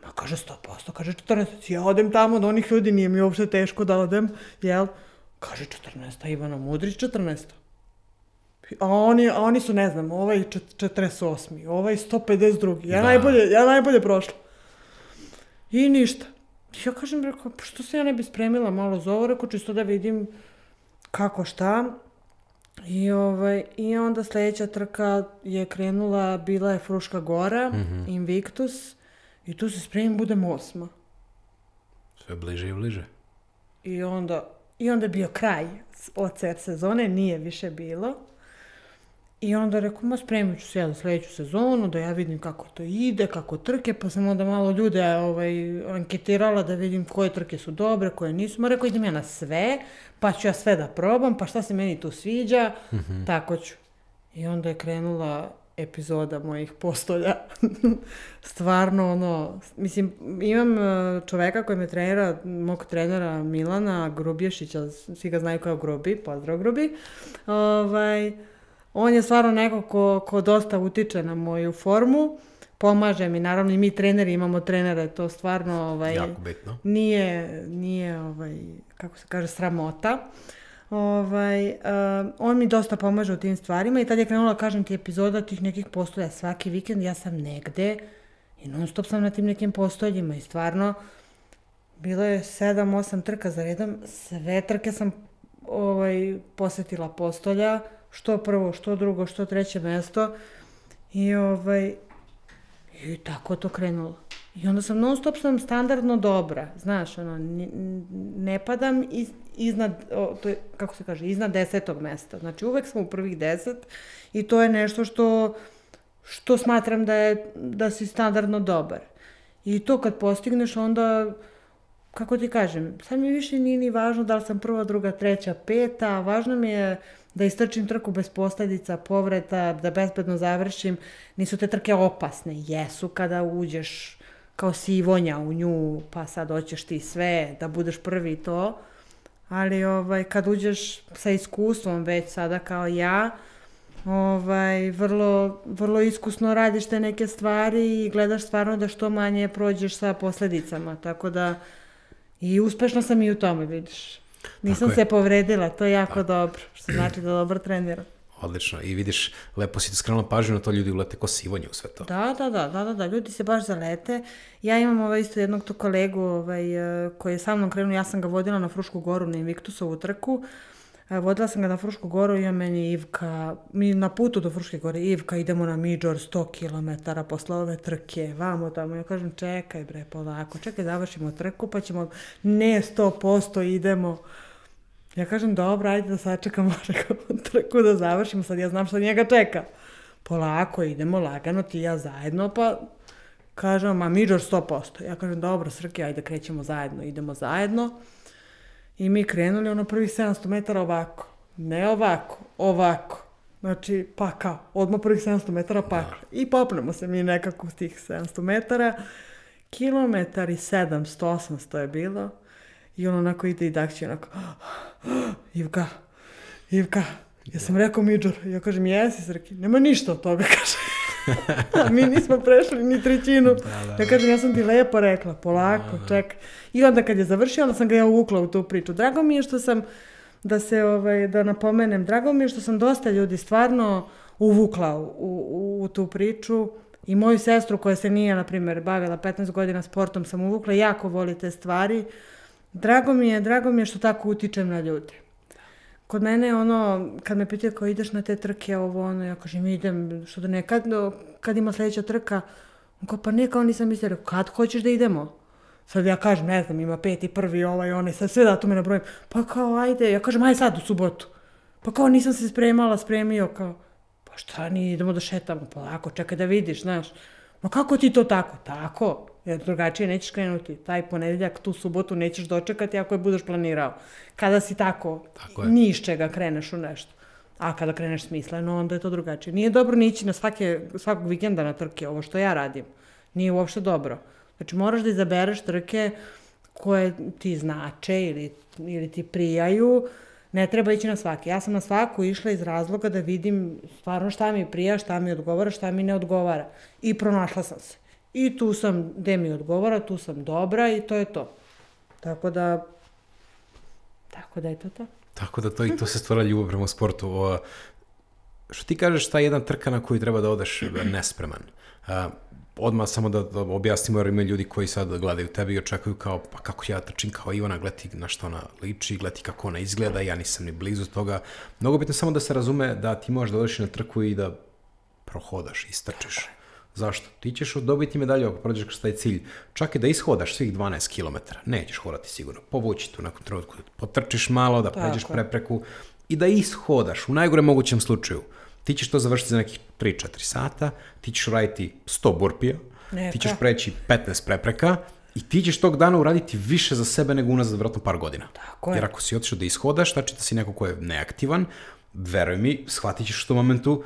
Ma kaže 100%, kaže 14. Ja odem tamo od onih ljudi, nije mi uopšte teško da odem, jel? Kaže 14. Ivana Mudrić 14. A oni su, ne znam, ovaj 48. Ovaj 152. Ja najbolje prošla. I ništa. Ja kažem, rekao, pa što se ja ne bi spremila malo za ovo, rekao, čisto da vidim kako šta. I onda sljedeća trka je krenula, bila je Fruška Gora, Invictus, i tu se spremim, budem 8. Sve bliže i bliže. I onda je bio kraj OCR sezone, nije više bilo. I onda rekao, spremit ću se ja za sljedeću sezonu, da ja vidim kako to ide, kako trke, pa sam onda malo ljude anketirala da vidim koje trke su dobre, koje nisu. Rekao, idem ja na sve, pa ću ja sve da probam, pa šta se meni tu sviđa, tako ću. I onda je krenula epizoda mojih postolja. Stvarno, mislim, imam čoveka koji me trenira, mog trenera Milana Grubješića, svi ga znaju kao Grubi, pozdrav Grubi. On je stvarno neko ko dosta utiče na moju formu, pomaže mi, naravno i mi treneri imamo trenere, to stvarno jako bitno. Nije kako se kaže, sramota. On mi dosta pomaže u tim stvarima i tad je krenula, kažem ti, epizoda tih nekih postolja. Svaki vikend ja sam negde i non stop sam na tim nekim postoljima i stvarno bilo je 7-8 trka za redom, sve trke sam posjetila postolja, što prvo, što drugo, što treće mesto i tako to krenulo. I onda sam non stop standardno dobra, znaš, ne padam iznad, kako se kaže, iznad 10. mesta. Znači uvek sam u prvih 10 i to je nešto što smatram da si standardno dobar. I to kad postigneš onda, kako ti kažem, sad mi više nije ni važno da li sam prva, druga, treća, peta, važno mi je da istrčim trku bez posljedica, povreda, da bezbedno završim. Nisu te trke opasne, jesu kada uđeš kao sivonja u nju, pa sad hoćeš ti sve, da budeš prvi i to. Ali kad uđeš sa iskustvom već sada kao ja, vrlo iskusno radiš te neke stvari i gledaš stvarno da što manje prođeš sa posljedicama. Tako da i uspešno sam i u tome, vidiš. Nisam se povredila, to je jako dobro, što znači da dobro treniram. Odlično. I vidiš, lepo si ti skrenula pažnju na to, ljudi ulete ko sivonje u sve to. Da, ljudi se baš zalete. Ja imam isto jednog to kolegu koji je sa mnom krenuo, ja sam ga vodila na Frušku Goru, na Invictusovu trku. Vodila sam ga na Frušku Goru i on meni Ivka, mi na putu do Fruške Gore, Ivka, idemo na Midžor 100 km posle ove trke, vamo tamo. Ja kažem, čekaj bre, polako, čekaj, završimo trku, pa ćemo, ne 100% idemo. Ja kažem, dobro, ajde da sačekamo trku da završimo, sad ja znam što njega čeka. Polako, idemo lagano, ti i ja zajedno, pa kažem, ma Midžor 100%. Ja kažem, dobro, Srki, ajde krećemo zajedno, idemo zajedno. I mi krenuli prvih 700 metara ovako. Ne ovako, ovako. Znači, pa kao, odmah prvih 700 metara pakla. I popnemo se mi nekako s tih 700 metara. Kilometar i 700, 800 je bilo. I on onako ide i dakće, onako, Ivka, ja sam rekao Midžor. Ja kažem, jesi Srki? Nema ništa od toga, kaže. A mi nismo prešli ni trećinu. Ja kažem, ja sam ti lepo rekla, polako, čekaj. I onda kad je završio, onda sam ga ja uvukla u tu priču. Drago mi je što sam, da napomenem, drago mi je što sam dosta ljudi stvarno uvukla u tu priču. I moju sestru koja se nije, na primjer, bavila 15 godina sportom, sam uvukla, jako voli te stvari. Drago mi je što tako utičem na ljude. Kod mene kad me pitaju kao ideš na te trke, ja kažem idem, što da ne, kad ima sljedeća trka, on kao pa ne, kao nisam mislila, kad hoćeš da idemo? Sad ja kažem, ne znam, ima 5.1. onaj, sad sve datume nabrojim, pa kao ajde, ja kažem ajde sad u subotu, pa kao nisam se spremio, kao, pa šta ni, idemo da šetamo, polako, čekaj da vidiš, znaš, ma kako ti to tako? Tako, jer drugačije nećeš krenuti, taj ponedeljak, tu subotu nećeš dočekati ako je budeš planirao. Kada si tako ni iz čega kreneš u nešto. A kada kreneš smisleno, onda je to drugačije. Nije dobro ni ići na svakog vikenda na trke, ovo što ja radim. Nije uopšte dobro. Znači moraš da izabereš trke koje ti znače ili ti prijaju. Ne treba ići na svaki. Ja sam na svaku išla iz razloga da vidim stvarno šta mi prija, šta mi odgovara, šta mi ne odgovara. I pronašla sam se. I tu sam, gde mi odgovara, tu sam dobra i to je to. Tako da je to to. Tako da i to se stvara ljubav prema sportu. Što ti kažeš, ta jedna trka na koju treba da odeš nespreman? odmah samo da objasnimo, jer ima ljudi koji sad gledaju tebe i očekuju kao, pa kako ja trčim kao Ivana, gledati na što ona liči, gledati kako ona izgleda, ja nisam ni blizu toga. Mnogo bitno samo da se razume da ti možeš da odeš na trku i da prohodaš, istrčiš. Zašto? Ti ćeš dobiti medalju ako prođeš kroz taj cilj. Čak i da ishodaš svih 12 km, nećeš hodati sigurno. Povući tu nakon trenutku, potrčiš malo, da pređeš prepreku i da ishodaš u najgore mogućem slučaju. Ti ćeš to završiti za nekih 3-4 sata, ti ćeš uraditi 100 burpija, ti ćeš preći 15 prepreka i ti ćeš tog dana uraditi više za sebe nego unazad vjerojatno par godina. Jer ako si otišao da ishodaš, znači da si neko ko je neaktivan, veruj mi, shvatit ćeš u tom momentu,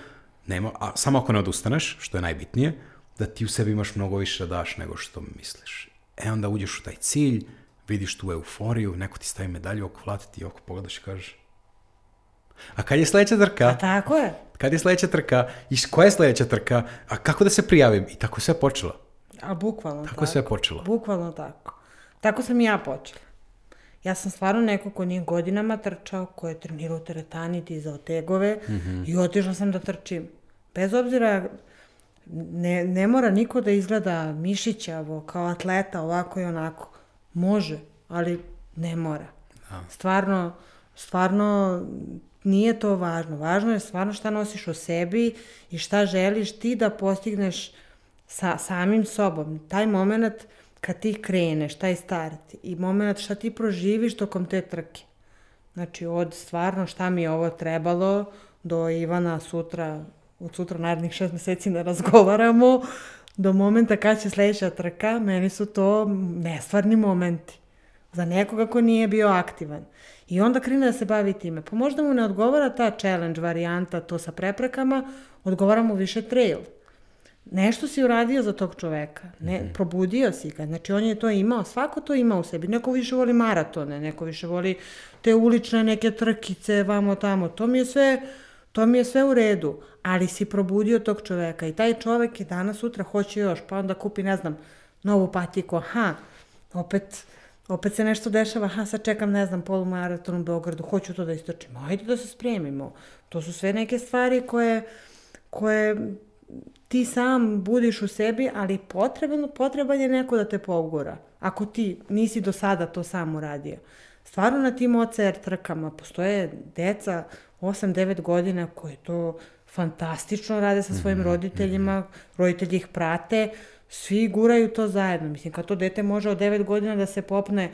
a samo ako ne odustaneš, što je najbitnije, da ti u sebi imaš mnogo više da daš nego što misliš. Onda uđeš u taj cilj, vidiš tu euforiju, neko ti stavi medalju oko vrata, ti oko pogledaš i kažeš, a kad je sledeća trka? A tako je. Kad je sledeća trka? I koja je sledeća trka? A kako da se prijavim? I tako je sve počelo. A bukvalno tako. Tako je sve počelo. Bukvalno tako. Tako sam i ja počela. Ja sam stvarno neko ko nije godinama trčao, ko je trenirao teretani, dizao tegove i otišla sam da trčim. Bez obzira, ne mora niko da izgleda mišićavo, kao atleta, ovako i onako. Može, ali ne mora. Stvarno nije to važno. Važno je stvarno šta nosiš u sebi i šta želiš ti da postigneš sa samim sobom. Taj moment kad ti kreneš, taj start i moment šta ti proživiš tokom te trke. Znači od stvarno šta mi je ovo trebalo do Ivana od sutra narednih 6 meseci ne razgovaramo, do momenta kad će sledeća trka, meni su to nestvarni momenti. Za nekoga ko nije bio aktivan. I onda krene da se bavi time. Pa možda mu ne odgovara ta challenge varijanta, to sa preprekama, odgovara mu više trail. Nešto si uradio za tog čoveka. Probudio si ga. Znači on je to imao. Svako to ima u sebi. Neko više voli maratone, neko više voli te ulične neke trkice, vamo tamo. To mi je sve u redu. Ali si probudio tog čoveka. I taj čovek je danas sutra hoće još. Pa onda kupi, ne znam, novu patiku. Opet se nešto dešava, sad čekam, ne znam, polumaraton u Beogradu, hoću to da istrčim. Ajde da se spremimo. To su sve neke stvari koje ti sam budiš u sebi, ali potreban je neko da te pogura. Ako ti nisi do sada to sam uradio. Stvarno na tim OCR trkama postoje deca 8-9 godina koji to fantastično rade sa svojim roditeljima, roditelji ih prate, svi guraju to zajedno. Mislim, kad to dete može od 9 godina da se popne,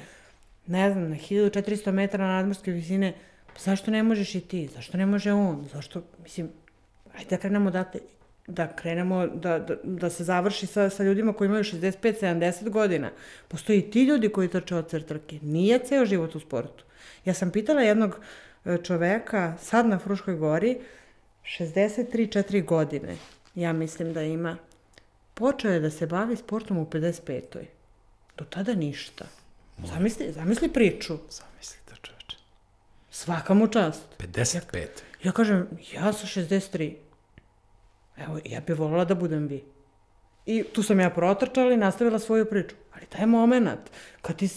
ne znam, na 1400 metara nadmorske visine, pa zašto ne možeš i ti? Zašto ne može on? Zašto, mislim, ajde da krenemo da se završi sa ljudima koji imaju 65-70 godina. Postoji i ti ljudi koji trče OCR trke. Nije ceo život u sportu. Ja sam pitala jednog čoveka, sad na Fruškoj gori, 63-4 godine, ja mislim da ima. Počeo je da se bavi sportom u 55. Do tada ništa. Zamisli priču. Zamislite, čoveče. Svaka mu čast. 55. Ja kažem, ja sam 63. Evo, ja bih volila da budem vi. I tu sam ja protrčala i nastavila svoju priču. Ali taj moment, kad ti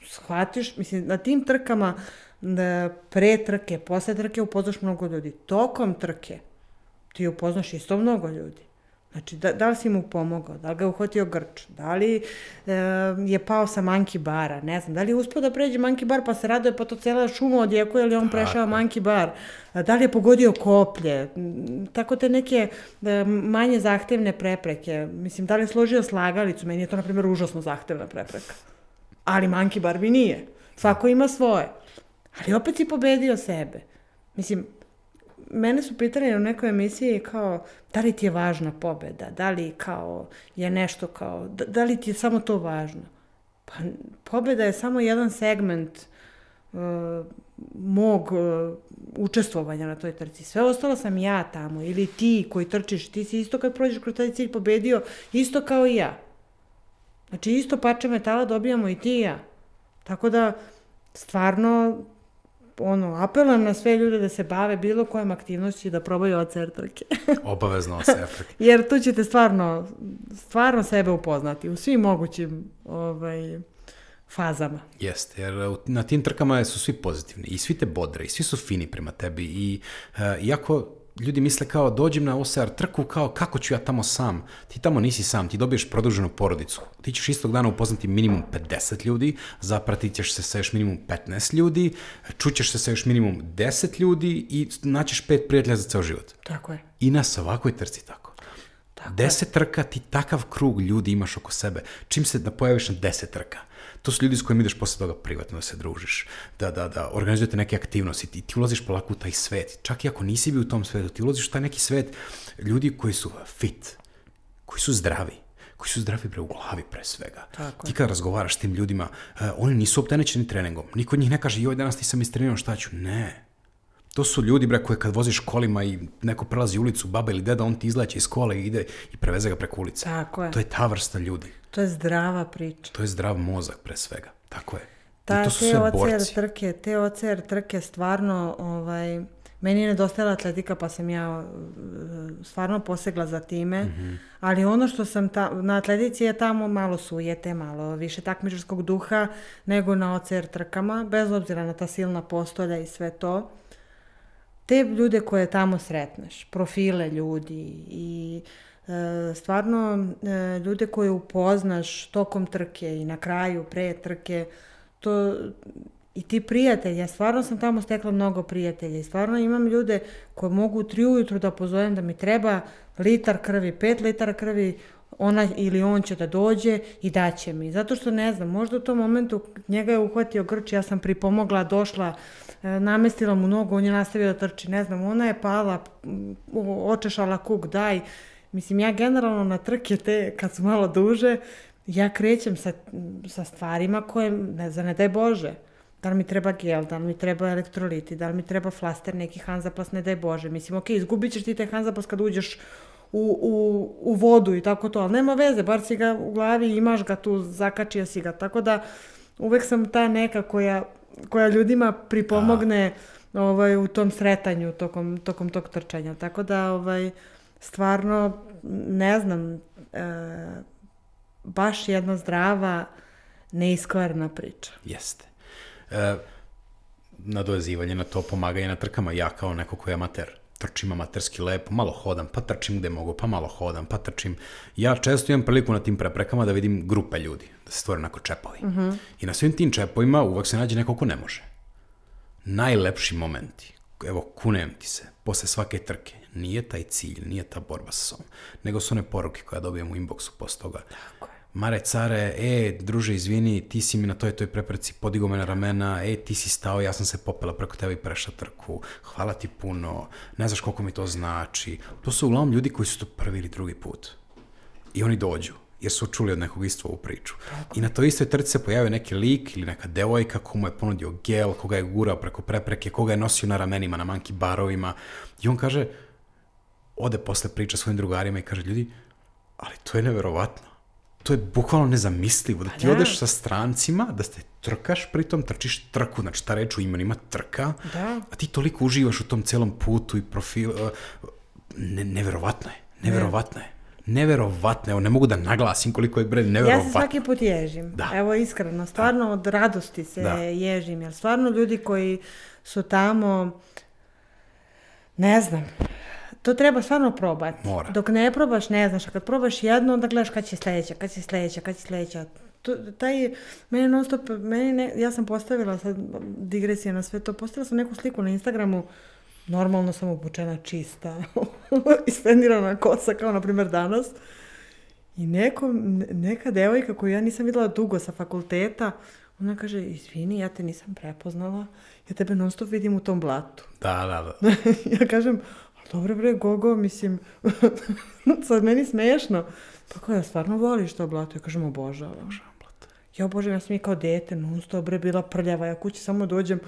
shvatiš, mislim, na tim trkama, pre trke, posle trke upoznaš mnogo ljudi. Tokom trke ti upoznaš isto mnogo ljudi. Znači, da li si mu pomogao, da li ga je uhvatio grč, da li je pao sa monkey bara, ne znam, da li je uspio da pređe monkey bar pa se raduje pa to cijela šuma odjekuje ili on prešao monkey bar, da li je pogodio koplje, tako te neke manje zahtevne prepreke, mislim, da li je složio slagalicu, meni je to, na primjer, užasno zahtevna prepreka, ali monkey bar bi nije, svako ima svoje, ali opet si pobedio sebe, mislim, mene su pitali u nekoj emisiji kao, da li ti je važna pobeda, da li kao je nešto kao, da li ti je samo to važno? Pa pobeda je samo jedan segment mog učestvovanja na toj trci. Sve ostalo sam ja tamo, ili ti koji trčiš, ti si isto kad prođeš kroz taj cilj pobedio, isto kao i ja. Znači isto parče metala dobijamo i ti i ja. Tako da, stvarno, apelujem na sve ljude da se bave bilo kojom aktivnosti i da probaju OCR trke. Obavezno OCR trke. Jer tu ćete stvarno sebe upoznati u svim mogućim fazama. Jeste, jer na tim trkama su svi pozitivni i svi te bodre i svi su fini prema tebi i iako ljudi misle kao dođem na OCR trku, kao kako ću ja tamo sam. Ti tamo nisi sam, ti dobiješ produženu porodicu. Ti ćeš istog dana upoznati minimum 50 ljudi, zapratit ćeš se sa još minimum 15 ljudi, čućeš se sa još minimum 10 ljudi i naćeš 5 prijatelja za ceo život. Tako je. I na svakoj trci tako. 10 trka, ti takav krug ljudi imaš oko sebe. Čim se da pojaviš na 10 trka, to su ljudi s kojima ideš posle toga privatno da se družiš, da organizujete neke aktivnosti, ti ulaziš polako u taj svet. Čak i ako nisi bio u tom svetu, ti ulaziš u taj neki svet ljudi koji su fit, koji su zdravi u glavi pre svega. Ti kad razgovaraš s tim ljudima, oni nisu opterećeni treningom. Niko od njih ne kaže, joj, danas nisam istrenirao, šta ću? Ne. To su ljudi, koje kad voziš kolima i neko prelazi ulicu, baba ili deda, on ti izleće iz kola i ide i preveze ga preko ulice. Tako je. To je ta vrsta ljudi. To je zdrava priča. To je zdrav mozak pre svega. Tako je. I to su sve borci. Te OCR trke stvarno, meni je nedostajala atletika pa sam ja stvarno posegla za time, ali ono što sam na atletici je tamo malo sujete, malo više takmičarskog duha nego na OCR trkama, bez obzira na ta silna postolja i sve to. Te ljude koje tamo sretneš, profile ljudi i stvarno ljude koje upoznaš tokom trke i na kraju, pre trke, to i ti prijatelji, ja stvarno sam tamo stekla mnogo prijatelja i stvarno imam ljude koje mogu u 3 ujutru da pozovem da mi treba litar krvi, 5 litara krvi, ona ili on će da dođe i daće mi. Zato što ne znam, možda u tom momentu njega je uhvatio grč, ja sam pripomogla, došla, namestila mu nogu, on je nastavio da trči, ne znam, ona je pala, očešala kuk, daj. Mislim, ja generalno na trke te, kad su malo duže, ja krećem sa stvarima koje, ne daj Bože, da li mi treba gel, da li mi treba elektroliti, da li mi treba flaster, neki Hansaplast, ne daj Bože. Mislim, ok, izgubit ćeš ti taj Hansaplast kad uđeš u vodu i tako to, ali nema veze, bar si ga u glavi, imaš ga tu, zakačio si ga, tako da uvek sam ta neka koja ljudima pripomogne u tom sretanju tokom tog trčanja, tako da stvarno, ne znam, baš jedna zdrava, neiskvarna priča. Jeste. Nadovezivanje na to, pomaganje na trkama, ja kao neko koji je amater, trčim amaterski lepo, malo hodam, pa trčim gde mogu, pa malo hodam, pa trčim. Ja često imam priliku na tim preprekama da vidim grupe ljudi, da se stvore onako čepovi. I na svim tim čepovima uvek se nađe neko ko ne može. Najlepši momenti, evo, kunem ti se, posle svake trke, nije taj cilj, nije ta borba sa sobom, nego su one poruke koje ja dobijem u inboxu posle toga. Tako je. Mare, care, druže, izvini, ti si mi na toj prepreci podigao me na ramena, ti si stao, ja sam se popela preko tebe i prešla trku, hvala ti puno, ne znaš koliko mi to znači. To su uglavnom ljudi koji su to prvi ili drugi put. I oni dođu, jer su čuli od nekog isto ovu priču. I na toj istoj trci se pojavio neki lik ili neka devojka ko mu je ponudio gel, koga je gurao preko prepreke, koga je nosio na ramenima, na monkey barovima. I on kaže, ode posle priča svojim drugarima i kaže, ljudi, ali to je neverovatno. To je bukvalno nezamislivo, da ti odeš sa strancima, da se trkaš, pritom trčiš trku, znači ta reč u imenima trka, a ti toliko uživaš u tom celom putu i profilu. Neverovatno je. Neverovatno, evo, ne mogu da naglasim koliko je neverovatno. Ja se svaki put ježim, evo iskreno, stvarno od radosti se ježim, jer stvarno ljudi koji su tamo, ne znam, to treba stvarno probati. Mora. Dok ne probaš, ne znaš, a kad probaš jedno, onda gledaš kad će sljedeća. Meni non stop, ja sam postavila, sad digresija na sve to, postavila sam neku sliku na Instagramu, normalno sam obučena čista, ispendirana kosa, kao na primjer danas. I neka devojka koju ja nisam vidjela dugo sa fakulteta, ona kaže, izvini, ja te nisam prepoznala, ja tebe non stop vidim u tom blatu. Da. Ja kažem, dobro bre, Gogo, mislim, sad meni smešno. Pa kao, ja stvarno voliš to blato? Ja kažem, obožavam blato. Ja obožavam, ja sam i kao dete, non stop bre, bila prljava. Ja kući samo dođem,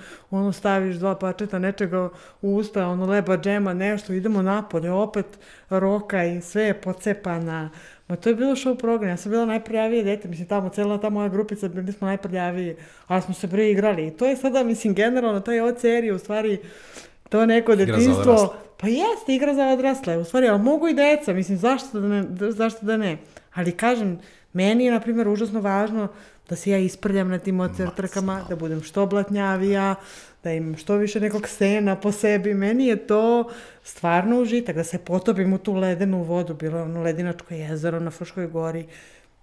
staviš 2 pačeta nečega u usta, leba, džema, nešto, idemo napolje, opet roka i sve je pocepana. Ma to je bilo show program, ja sam bila najprljavije dete, mislim, cijela ta moja grupica, bili smo najprljaviji, ali smo se bre igrali. I to je sada, mislim, generalno, taj OCR je u stvari to neko detinjstvo. Pa jeste, igra za odrasle, u stvari, ali mogu i deca, mislim, zašto da ne? Ali kažem, meni je, na primjer, užasno važno da se ja isprljam na tim OCR trkama, da budem što blatnjavija, da imam što više nekog sena po sebi. Meni je to stvarno užitak, da se potopim u tu ledenu vodu. Bilo je ono ledinačko jezero na Fruškoj gori,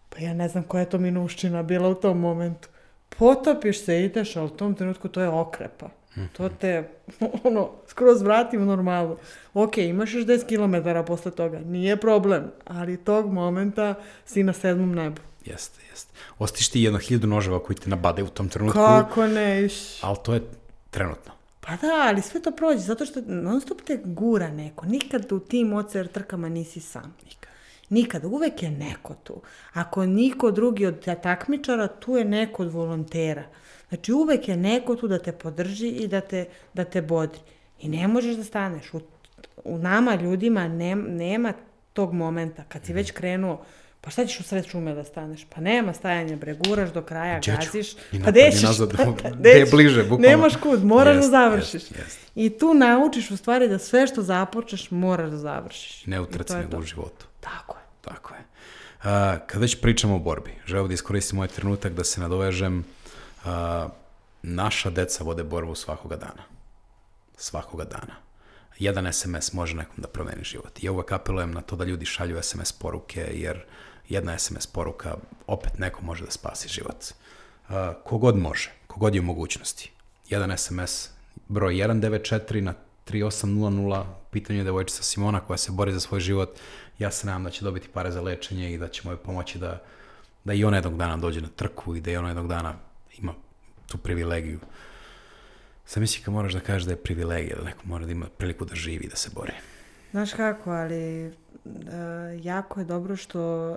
pa ja ne znam koja je to minuščina bila u tom momentu. Potopiš se, ideš, ali u tom trenutku to je okrepa. To te, skroz vrati u normalu. Ok, imaš još 10 km posle toga, nije problem, ali tog momenta si na 7. nebu. Jeste. Ostiš ti 1000 noževa koji te nabade u tom trenutku. Kako ne, ali to je trenutno. Pa da, ali sve to prođe, zato što non stop te gura neko. Nikad u tim OCR trkama nisi sam. Nikad, uvek je neko tu. Ako niko drugi od takmičara, tu je neko od volontera. Znači, uvek je neko tu da te podrži i da te bodri. I ne možeš da staneš. U nama, ljudima, nema tog momenta. Kad si već krenuo, pa šta ćeš u sred šume da staneš? Pa nema stajanja, bre, guraš do kraja, gaziš. Pa dećeš, gde je bliže, bukvalno. Nemaš kud, moraš da završiš. I tu naučiš u stvari da sve što započeš, moraš da završiš. Ne u trci, nego u životu. Tako je. Kad već pričamo o borbi, želeo da iskoristim ovaj trenutak da se nadovežem. Naša deca vode borbu svakoga dana. Jedan SMS može nekom da promeni život. I ja uvek apelujem na to da ljudi šalju SMS poruke, jer jedna SMS poruka opet neko može da spasi život. Kogod može, kogod je u mogućnosti. Jedan SMS, broj 194 na 3800, pitanje je devojčica Simona koja se bori za svoj život. Ja se nadam da će dobiti pare za lečenje i da će mu pomoći da i ona jednog dana dođe na trku i da i ona jednog dana ima tu privilegiju. Sam misli kad moraš da kažeš da je privilegija, da neko mora da ima priliku da živi, da se bori. Znaš kako, ali jako je dobro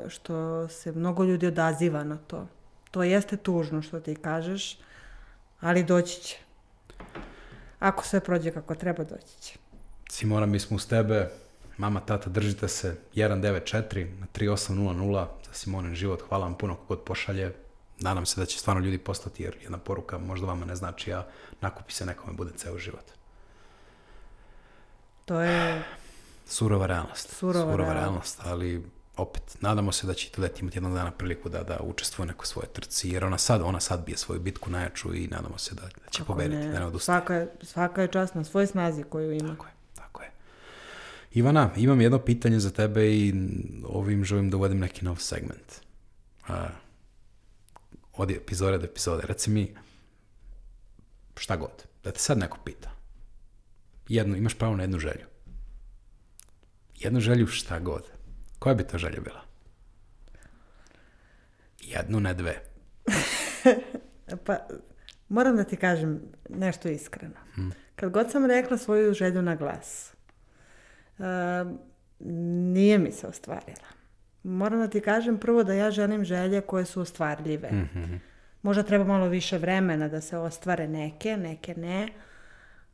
što se mnogo ljudi odaziva na to. To jeste tužno što ti kažeš, ali doći će. Ako sve prođe kako treba, doći će. Simona, mi smo uz tebe. Mama, tata, držite se. 194 na 3800 za Simonin život. Hvala vam puno kogod pošalje. Nadam se da će stvarno ljudi poslati, jer jedna poruka možda vama ne znači, a nakupi se nekome bude ceo život. To je... Surova realnost, ali opet, nadamo se da će to deti imati jednog dana priliku da učestvuje u nekoj svojoj trci, jer ona sad bije svoju bitku najjaču i nadamo se da će pobediti, da ne odustaje. Svaka je čast na svoj snazi koju ima. Tako je. Ivana, imam jedno pitanje za tebe i ovim želim da uvedem neki nov segment. Od epizode do epizode. Reci mi šta god. Da te sad neko pita. Imaš pravo na jednu želju. Jednu želju šta god. Koja bi to želja bila? Jednu, ne dve. Pa, moram da ti kažem nešto iskreno. Kad god sam rekla svoju želju na glas, nije mi se ostvarila. Moram da ti kažem prvo da ja želim želje koje su ostvarljive. Možda treba malo više vremena da se ostvare neke ne,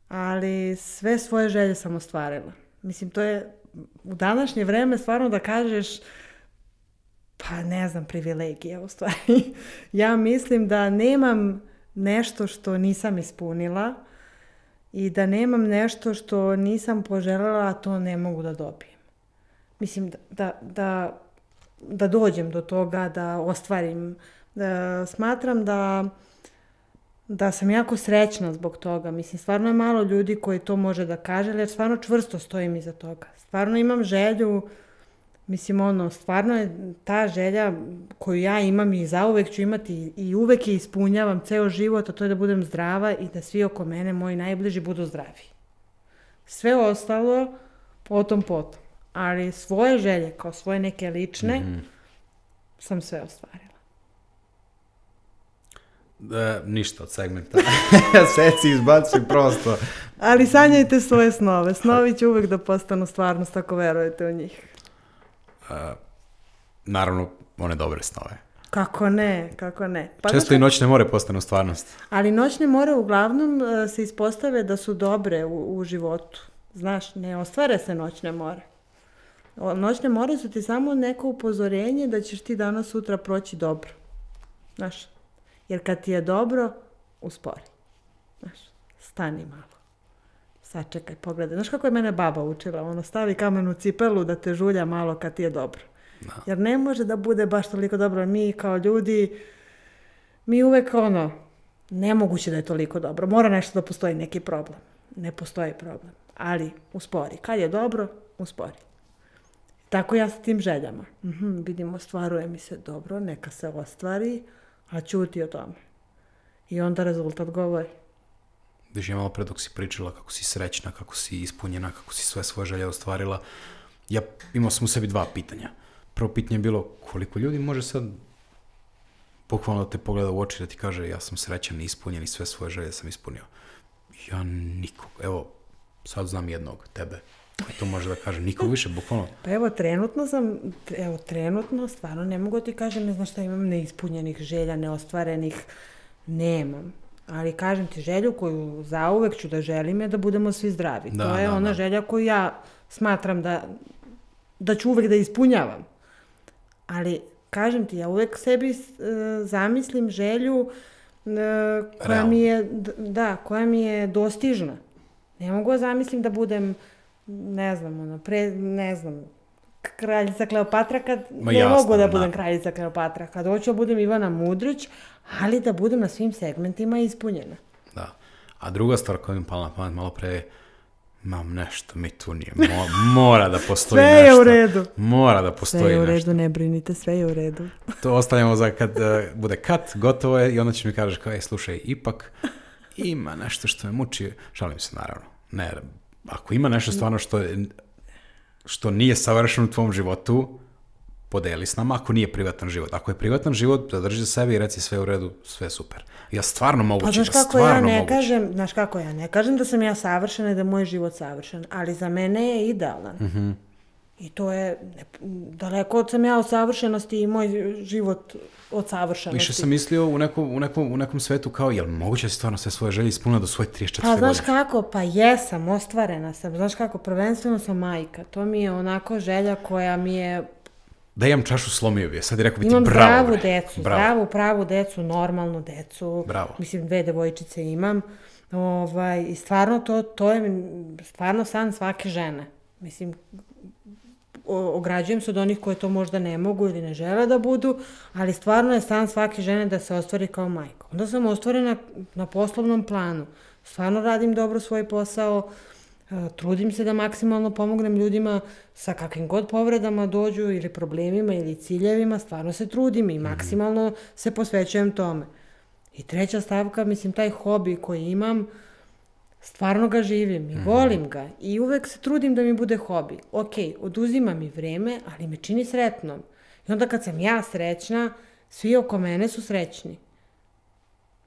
ali sve svoje želje sam ostvarila. Mislim, to je u današnje vreme stvarno da kažeš, pa ne znam, privilegija u stvari. Ja mislim da nemam nešto što nisam ispunila i da nemam nešto što nisam poželjela, a to ne mogu da dobijem. Mislim da dođem do toga, da ostvarim. Smatram da sam jako srećna zbog toga. Mislim, stvarno je malo ljudi koji to može da kaže, jer stvarno čvrsto stojim iza toga. Stvarno imam želju, mislim, stvarno je ta želja koju ja imam i zauvek ću imati i uvek je ispunjavam ceo život, a to je da budem zdrava i da svi oko mene, moji najbliži, budu zdravi. Sve ostalo, potom. Ali svoje želje, kao svoje neke lične, sam sve ostvarila. Ništa od segmenta. Seci izbacuj prosto. Ali sanjajte svoje snove. Snovi će uvek da postanu stvarnost ako verujete u njih. Naravno, one dobre snove. Kako ne. Pa često i noćne more postanu stvarnost. Ali noćne more uglavnom se ispostave da su dobre u životu. Znaš, ne ostvare se noćne more. Noćne more su ti samo neko upozorenje da ćeš ti danas sutra proći dobro. Znaš, jer kad ti je dobro, uspori. Znaš, stani malo. Sačekaj, pogledaj. Znaš kako je mene baba učila? Stavi kamen u cipelu da te žulja malo kad ti je dobro. Jer ne može da bude baš toliko dobro. Mi kao ljudi mi uvek nemoguće da je toliko dobro. Mora nešto da postoji neki problem. Ne postoji problem, ali uspori. Kad je dobro, uspori. Tako ja sa tim željama. Vidimo, ostvaruje mi se dobro, neka se ostvari, a ćuti o tome. I onda rezultat govori. Viš je malo pre dok si pričala kako si srećna, kako si ispunjena, kako si sve svoje želje ostvarila. Imao sam u sebi 2 pitanja. Prvo pitanje je bilo koliko ljudi može sad bukvalno da te pogleda u oči da ti kaže ja sam srećan i ispunjen i sve svoje želje sam ispunio. Ja nikog. Evo, sad znam jednog, tebe. Koji to može da kaže? Nikog više, bukvalno. Pa trenutno stvarno ne mogu ti kažem, ne znam šta imam neispunjenih želja, neostvarenih, nemam. Ali kažem ti, želju koju zauvek ću da želim je da budemo svi zdravi. To je ona želja koju ja smatram da ću uvek da ispunjavam. Ali, kažem ti, ja uvek sebi zamislim želju koja mi je dostižna. Ne mogu da zamislim da budem, kraljica Kleopatra kad ne mogu da budem kraljica Kleopatra. Kad hoću da budem Ivana Mudrić, ali da budem na svim segmentima ispunjena. Da. A druga stvar koja mi pala na pamet malo pre, mam nešto, mi tu nije. Mora da postoji nešto. Sve je u redu. Mora da postoji nešto. Sve je u redu, ne brinite, sve je u redu. To ostavljamo za kad bude kat, gotovo je i onda će mi kažeš kao, slušaj, ipak ima nešto što me muči. Šalim se, naravno. Ne, ako ima nešto stvarno što nije savršeno u tvom životu, podeli s nama, ako nije privatan život. Ako je privatan život, zadrži za sebe i reci sve u redu, sve super. Ja stvarno moguće, Znaš kako ja ne kažem da sam ja savršena i da je moj život savršen, ali za mene je idealan. I to je daleko od sam ja od savršenosti i moj život od savršenosti. Više sam mislio u nekom svetu kao, jel moguće si stvarno sve svoje želje ispunila do svoje 34. godine? Pa znaš kako, pa jesam, ostvarena sam. Znaš kako, prvenstveno sam majka. To mi je onako želja koja mi je... Da imam čašu slomio bi je, sad je rekao bi ti bravo. Imam zdravu decu, pravu decu, normalnu decu. Bravo. Mislim, 2 devojčice imam. I stvarno to je stvarno san svake žene. Mislim, ograđujem se od onih koje to možda ne mogu ili ne žele da budu, ali stvarno je san svake žene da se ostvari kao majka. Onda sam ostvarena na poslovnom planu. Stvarno radim dobro svoj posao, trudim se da maksimalno pomognem ljudima sa kakvim god povredama dođu ili problemima ili ciljevima, stvarno se trudim i maksimalno se posvećujem tome. I 3. stavka, mislim, taj hobi koji imam, stvarno ga živim i volim ga i uvek se trudim da mi bude hobi. Ok, oduzima mi vreme, ali me čini sretnom. I onda kad sam ja srećna, svi oko mene su srećni.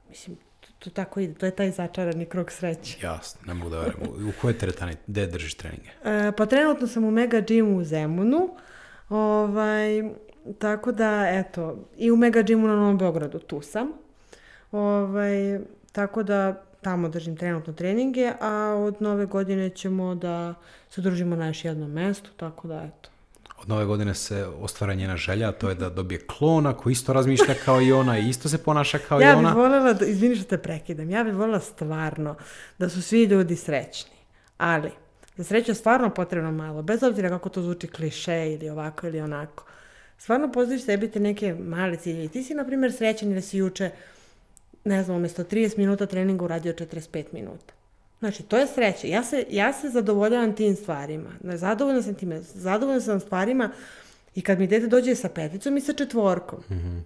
Mislim, to tako ide, to je taj začarani krug sreće. Jasno, ne mogu da verujem. U kojoj teretani, gde držiš treninge? Pa trenutno sam u Mega Gymu u Zemunu, tako da, eto, i u Mega Gymu na Novom Beogradu, tu sam. Tako da tamo držim trenutno treninge, a od nove godine ćemo da se družimo na još jednom mestu, tako da eto. Od nove godine se ostvara njena želja, to je da dobije klona koji isto razmišlja kao i ona i isto se ponaša kao i ona. Ja bih voljela, izvini što te prekidam, ja bih voljela stvarno da su svi ljudi srećni, ali za sreću je stvarno potrebno malo, bez obzira kako to zvuči kliše ili ovako ili onako. Stvarno postaviš sebi te neke male cilje. Ti si, na primjer, srećan ili si juče, ne znam, umjesto 30 minuta treninga uradio 45 minuta. Znači, to je sreća. Ja se zadovoljavam tim stvarima. Zadovoljna sam time. Zadovoljna sam stvarima i kad mi dete dođe sa 5 i sa 4.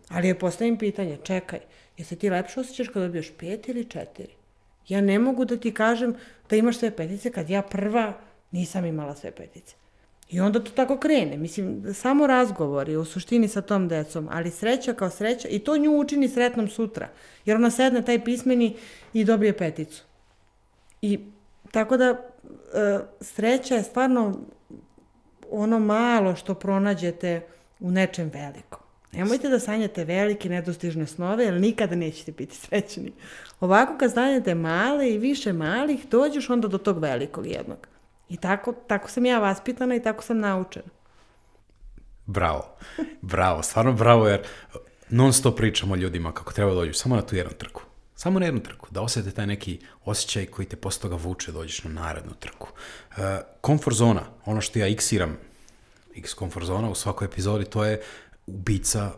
Ali je postavim pitanje, čekaj, jesi ti lepše osjećaš kada dobiješ 5 ili 4? Ja ne mogu da ti kažem da imaš sve 5 kad ja prva nisam imala sve 5. I onda to tako krene. Mislim, samo razgovori u suštini sa tom decom, ali sreća kao sreća i to nju učini sretnom sutra. Jer ona sedne taj pismeni i dobije 5. I tako da sreća je stvarno ono malo što pronađete u nečem velikom. Nemojte da sanjate velike nedostižne snove, jer nikada nećete biti srećni. Ovako kad sanjate male i više malih, dođeš onda do tog velikog jednog. I tako sam ja vaspitana i tako sam naučena. Bravo, stvarno bravo, jer non stop pričamo ljudima kako treba dođu samo na tu jednu trku. Samo na jednu trku, da osjete taj neki osjećaj koji te posle toga vuče, dođeš na narednu trku. Komfort zona, ono što ja iksiram, X komfort zona u svakoj epizodi, to je ubica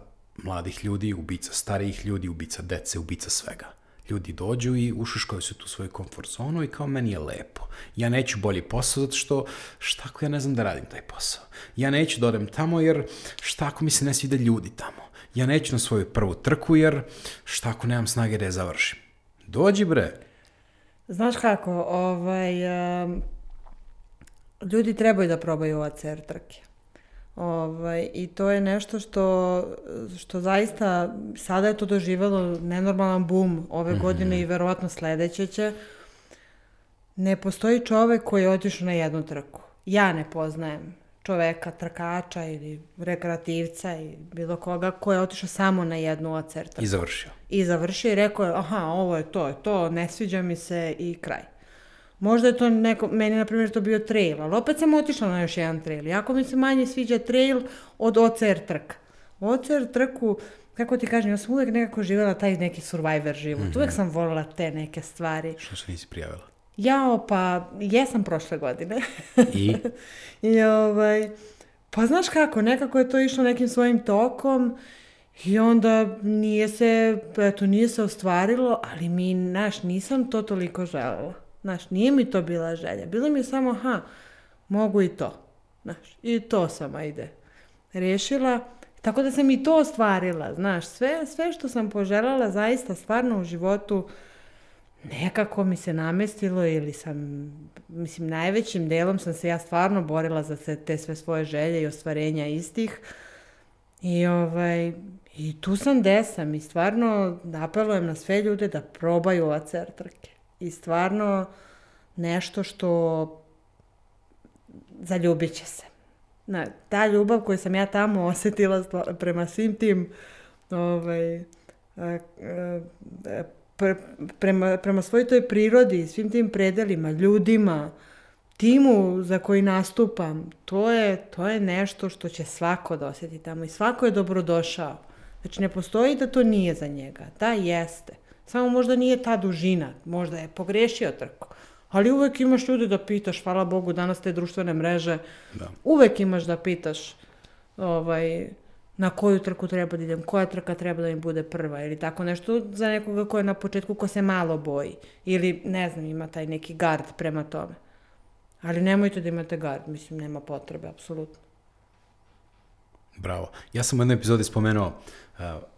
mladih ljudi, ubica starijih ljudi, ubica dece, ubica svega. Ljudi dođu i ušuškaju se tu svoju komfort zonu i kao meni je lepo. Ja neću bolji posao zato što šta ako ja ne znam da radim taj posao. Ja neću da odem tamo jer šta ako mi se ne svide ljudi tamo. Ja neću na svoju prvu trku jer šta ako nemam snage da je završim. Dođi bre. Znaš kako, ljudi trebaju da probaju OCR trke. I to je nešto što zaista sada je to doživjelo nenormalan boom ove godine i verovatno sledeće će. Ne postoji čovek koji je otišao na jednu trku. Ja ne poznajem čoveka, trkača ili rekreativca i bilo koga koji je otišao samo na jednu OCR trku. I završio i rekao je, aha, ovo je to, ne sviđa mi se i kraj. Možda je to meni na primjer to bio trail, ali opet sam otišla na još jedan trail. Jako mi se manje sviđa trail od OCR trka. OCR trku, kako ti kažem, ja sam uvek nekako živjela taj neki survivor život. Uvek sam voljela te neke stvari. Što se nisi prijavila? Pa jesam prošle godine. I? Pa znaš kako, nekako je to išlo nekim svojim tokom i onda nije se ostvarilo, ali nisam to toliko želela. Nije mi to bila želja. Bilo mi je samo, mogu i to. I to sam, rešila. Tako da sam i to ostvarila, sve što sam poželjela zaista stvarno u životu nekako mi se namestilo ili najvećim delom sam se ja stvarno borila za te sve svoje želje i ostvarenja istih. I tu sam gde sam i stvarno apelujem na sve ljude da probaju OCR trke. I stvarno nešto što zaljubit će se. Ta ljubav koju sam ja tamo osetila prema svim tim prema svojoj toj prirodi, svim tim predelima, ljudima, timu za koji nastupam, to je nešto što će svako da osjeti tamo i svako je dobrodošao. Znači ne postoji da to nije za njega. Da, jeste. Samo možda nije ta dužina, možda je pogrešio trku. Ali uvek imaš ljude da pitaš, hvala Bogu, danas te društvene mreže, uvek imaš da pitaš na koju trku treba da idem, koja trka treba da mi bude prva ili tako nešto za nekoga ko je na početku ko se malo boji ili ne znam, ima taj neki gard prema tome. Ali nemojte da imate gard, nema potrebe, apsolutno. Bravo. Ja sam u jednoj epizodi spomenuo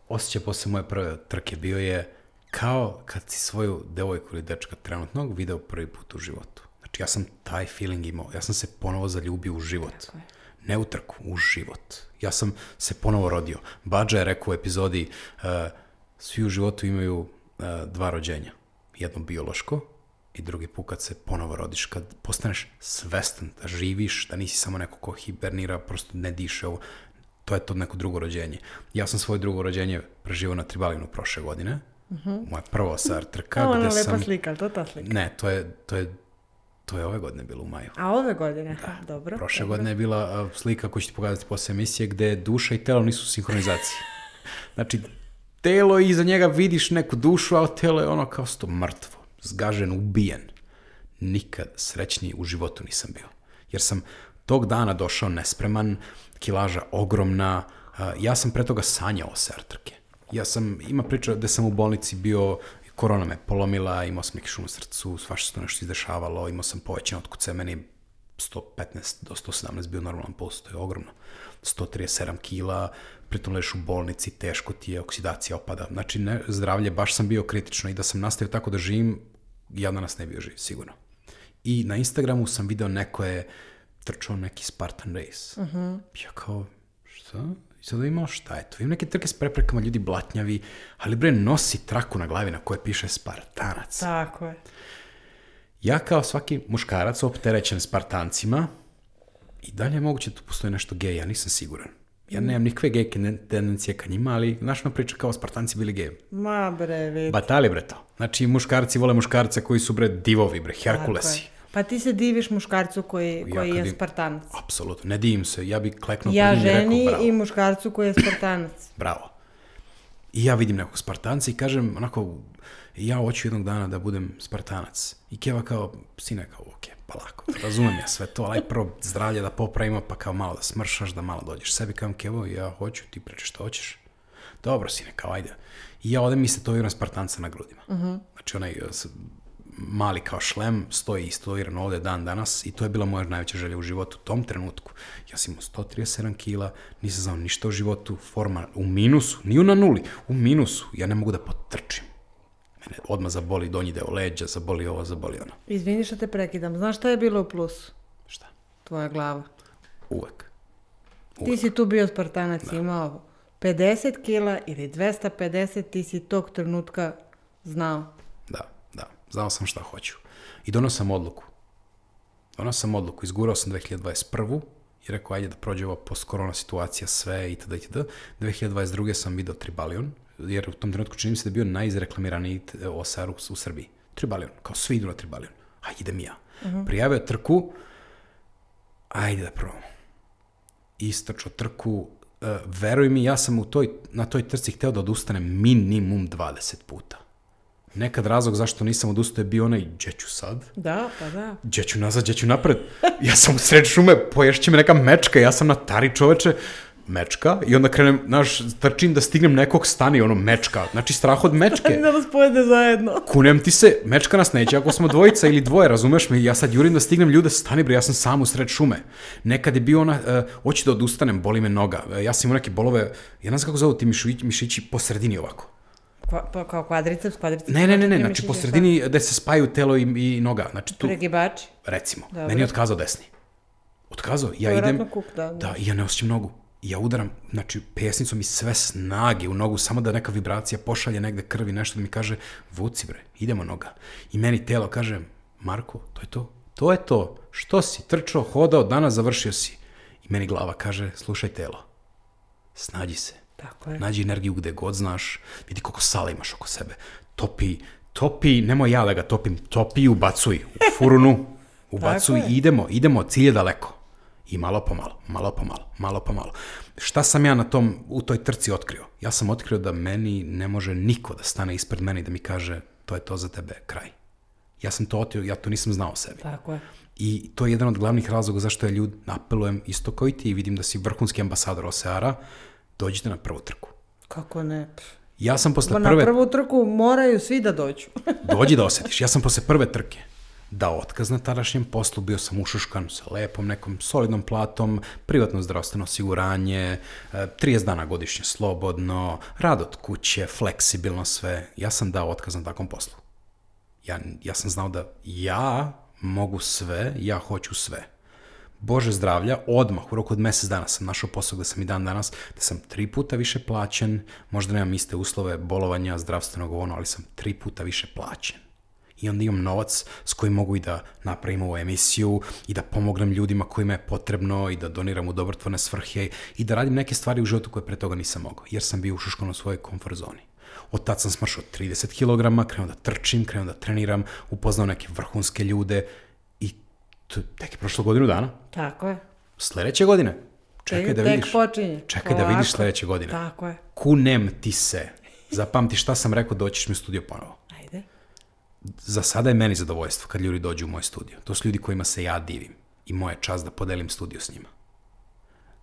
osjećaj posle moje prve trke bio je kao kad si svoju devojku ili dečka trenutnog video prvi put u životu. Znači ja sam taj feeling imao. Ja sam se ponovo zaljubio u život. Ne u trku, u život. Ja sam se ponovo rodio. Badža je rekao u epizodi svi u životu imaju dva rođenja. Jedno biološko i drugi put kad se ponovo rodiš. Kad postaneš svestan da živiš, da nisi samo neko ko hibernira, prosto ne diše ovo. To je to neko drugo rođenje. Ja sam svoje drugo rođenje preživao na Tribalinu prošle godine. Moja prva OCR trka. Ona lepa slika, to ta slika? Ne, to je ove godine bilo u maju. A ove godine? Da. Dobro. Prošle godine je bila slika koju ću ti pokazati posle emisije gde duša i telo nisu u sinhronizaciji. Znači, telo i iza njega vidiš neku dušu, a telo je ono kao sto mrtvo, zgažen, ubijen. Nikad srećniji u životu nisam bio. Jer sam tog dana došao nespreman, kilaža ogromna, ja sam pre toga sanjao OCR trke. Ima priča da sam u bolnici bio, korona me polomila, imao sam neki šum u srcu, svašta se to nešto izdešavalo, imao sam povećan otkuce, meni 115 do 117 bio normalan puls, to je ogromno. 137 kila, pritom ležiš u bolnici, teško ti je, oksidacija opada. Znači, zdravlje, baš sam bio kritično i da sam nastavio tako da živim, ja danas ne bio živ, sigurno. I na Instagramu sam video neko je trčao neki Spartan race. Ja kao, šta? I sada imao šta je to? Imam neke trke s preprekama, ljudi blatnjavi, ali bre nosi traku na glavi na kojoj piše Spartanac. Tako je. Ja kao svaki muškarac opterećen Spartancima i dalje je moguće da tu postoji nešto gej, ja nisam siguran. Ja nemam nikakve gejke tendencije ka njima, ali naša priča kao Spartanci bili geji. Ma bre, vidi. Batali bre to. Znači muškarci vole muškarce koji su bre divovi bre, Herkulesi. Pa ti se diviš muškarcu koji je Spartanac. Apsolutno, ne divim se, ja bih kleknuo ja ženi i muškarcu koji je Spartanac. Bravo. I ja vidim nekog Spartanca i kažem onako, ja hoću jednog dana da budem Spartanac. I Keva kao, sine kao, ok, pa lako, razumem ja sve to, ali prvo zdravlje da popravimo, pa kao malo da smršaš, da malo dođeš sebi, kao Kevo, ja hoću, ti pričaš što hoćeš. Dobro, sine, kao ajde. I ja odem i se tetoviram Spartanca na grudima. Znači onaj mali kao šlem stoji istetoviran ovde dan danas i to je bila moja najveća želja u životu u tom trenutku. Ja sam imao 137 kila, nisam znao ništa o životu, forma u minusu, nije na nuli, u minusu. Ja ne mogu da potrčim. Mene odmah zaboli donji deo leđa, zaboli ovo, zaboli ono. Izvini što te prekidam. Znaš šta je bilo u plusu? Šta? Tvoja glava. Uvek. Ti si tu bio Spartanac, imao 50 kila ili 250, ti si tog trenutka znao. Da. Znao sam šta hoću. I donao sam odluku. Izgurao sam 2021. i rekao, ajde da prođe ova post-korona situacija, sve itd. 2022. sam video Tribalion, jer u tom trenutku čini mi se da je bio najizreklamiraniji OSR u Srbiji. Tribalion, kao svi idu na Tribalion. Ajde, idem ja. Prijavio trku, ajde da probamo. Istračao trku, veruj mi, ja sam na toj trci hteo da odustanem minimum 20 puta. Nekad razlog zašto nisam odustao je bio onaj, gdje ću sad? Da, pa da. Gdje ću nazad, gdje ću napred? Ja sam u sred šume, poješće me neka mečka, ja sam na tari čoveče, mečka, i onda krenem, trčim da stignem nekog stani, ono, mečka, znači strah od mečke. Da nas pojede zajedno. Kunem ti se, mečka nas neće, ako smo dvojica ili dvoje, razumeš me, ja sad jurim da stignem ljude, stani bre, ja sam sam u sred šume. Nekad je bio ona, hoću da odustanem, boli me noga, ja sam imao neke bolove, ja ne znam kako zovu ti mišići po sredini ovako. Pa kao kvadriceps? Ne, znači po sredini gde se spaju telo i noga. Znači, tu, pregibači? Recimo, meni je otkazao desni. Ja idem, da, i ja ne osjećam nogu. I ja udaram, znači, pesnicom i sve snage u nogu, samo da neka vibracija pošalje negde krvi, nešto da mi kaže, vuci bre, idemo noga. I meni telo kaže, Marko, to je to. Što si, trčao, hodao, danas završio si. I meni glava kaže, slušaj telo, snađi se. Nađi energiju gde god znaš, vidi koliko sala imaš oko sebe. Topi, nemoj ja da ga topim, topi i ubacuj u furunu, ubacuj i idemo, cilj je daleko. I malo po malo. Šta sam ja u toj trci otkrio? Ja sam otkrio da meni ne može niko da stane ispred mene i da mi kaže, to je to za tebe, kraj. Ja sam to otkrio, ja to nisam znao o sebi. Tako je. I to je jedan od glavnih razloga zašto ja apelujem isto kao i ti i vidim da si vrhunski ambasador OSR-a, dođite na prvu trku. Kako ne? Ja sam posle Na prvu trku moraju svi da dođu. Dođi da osjetiš. Ja sam posle prve trke dao otkaz na tadašnjem poslu, bio sam ušuškan sa lepom nekom solidnom platom, privatno zdravstveno osiguranje, 30 dana godišnje slobodno, rad od kuće, fleksibilno sve. Ja sam dao otkaz na takvom poslu. Ja sam znao da ja mogu sve, ja hoću sve. Bože zdravlja, odmah, u roku od mesec dana sam našao posao gde sam i dan danas, da sam 3 puta više plaćen, možda nemam iste uslove bolovanja, zdravstvenog ali sam 3 puta više plaćen. I onda imam novac s kojim mogu i da napravim ovu emisiju i da pomognem ljudima kojima je potrebno i da doniram u dobrotvorne svrhe i da radim neke stvari u životu koje pre toga nisam mogao, jer sam bio ušuškan u svojoj komfort zoni. Od tad sam smršao 30 kg, krenuo da trčim, krenuo da treniram, upoznao neke vrhunske ljude i tek je prošlo godinu dana. Tako je. Sledeće godine. Čekaj da vidiš. Tek počinje. Čekaj da vidiš sledeće godine. Tako je. Kunem ti se. Zapamti šta sam rekao, doćiš mi u studio ponovo. Ajde. Za sada je meni zadovoljstvo kad ljudi dođu u moj studio. To su ljudi kojima se ja divim i moja čast da podelim studio s njima.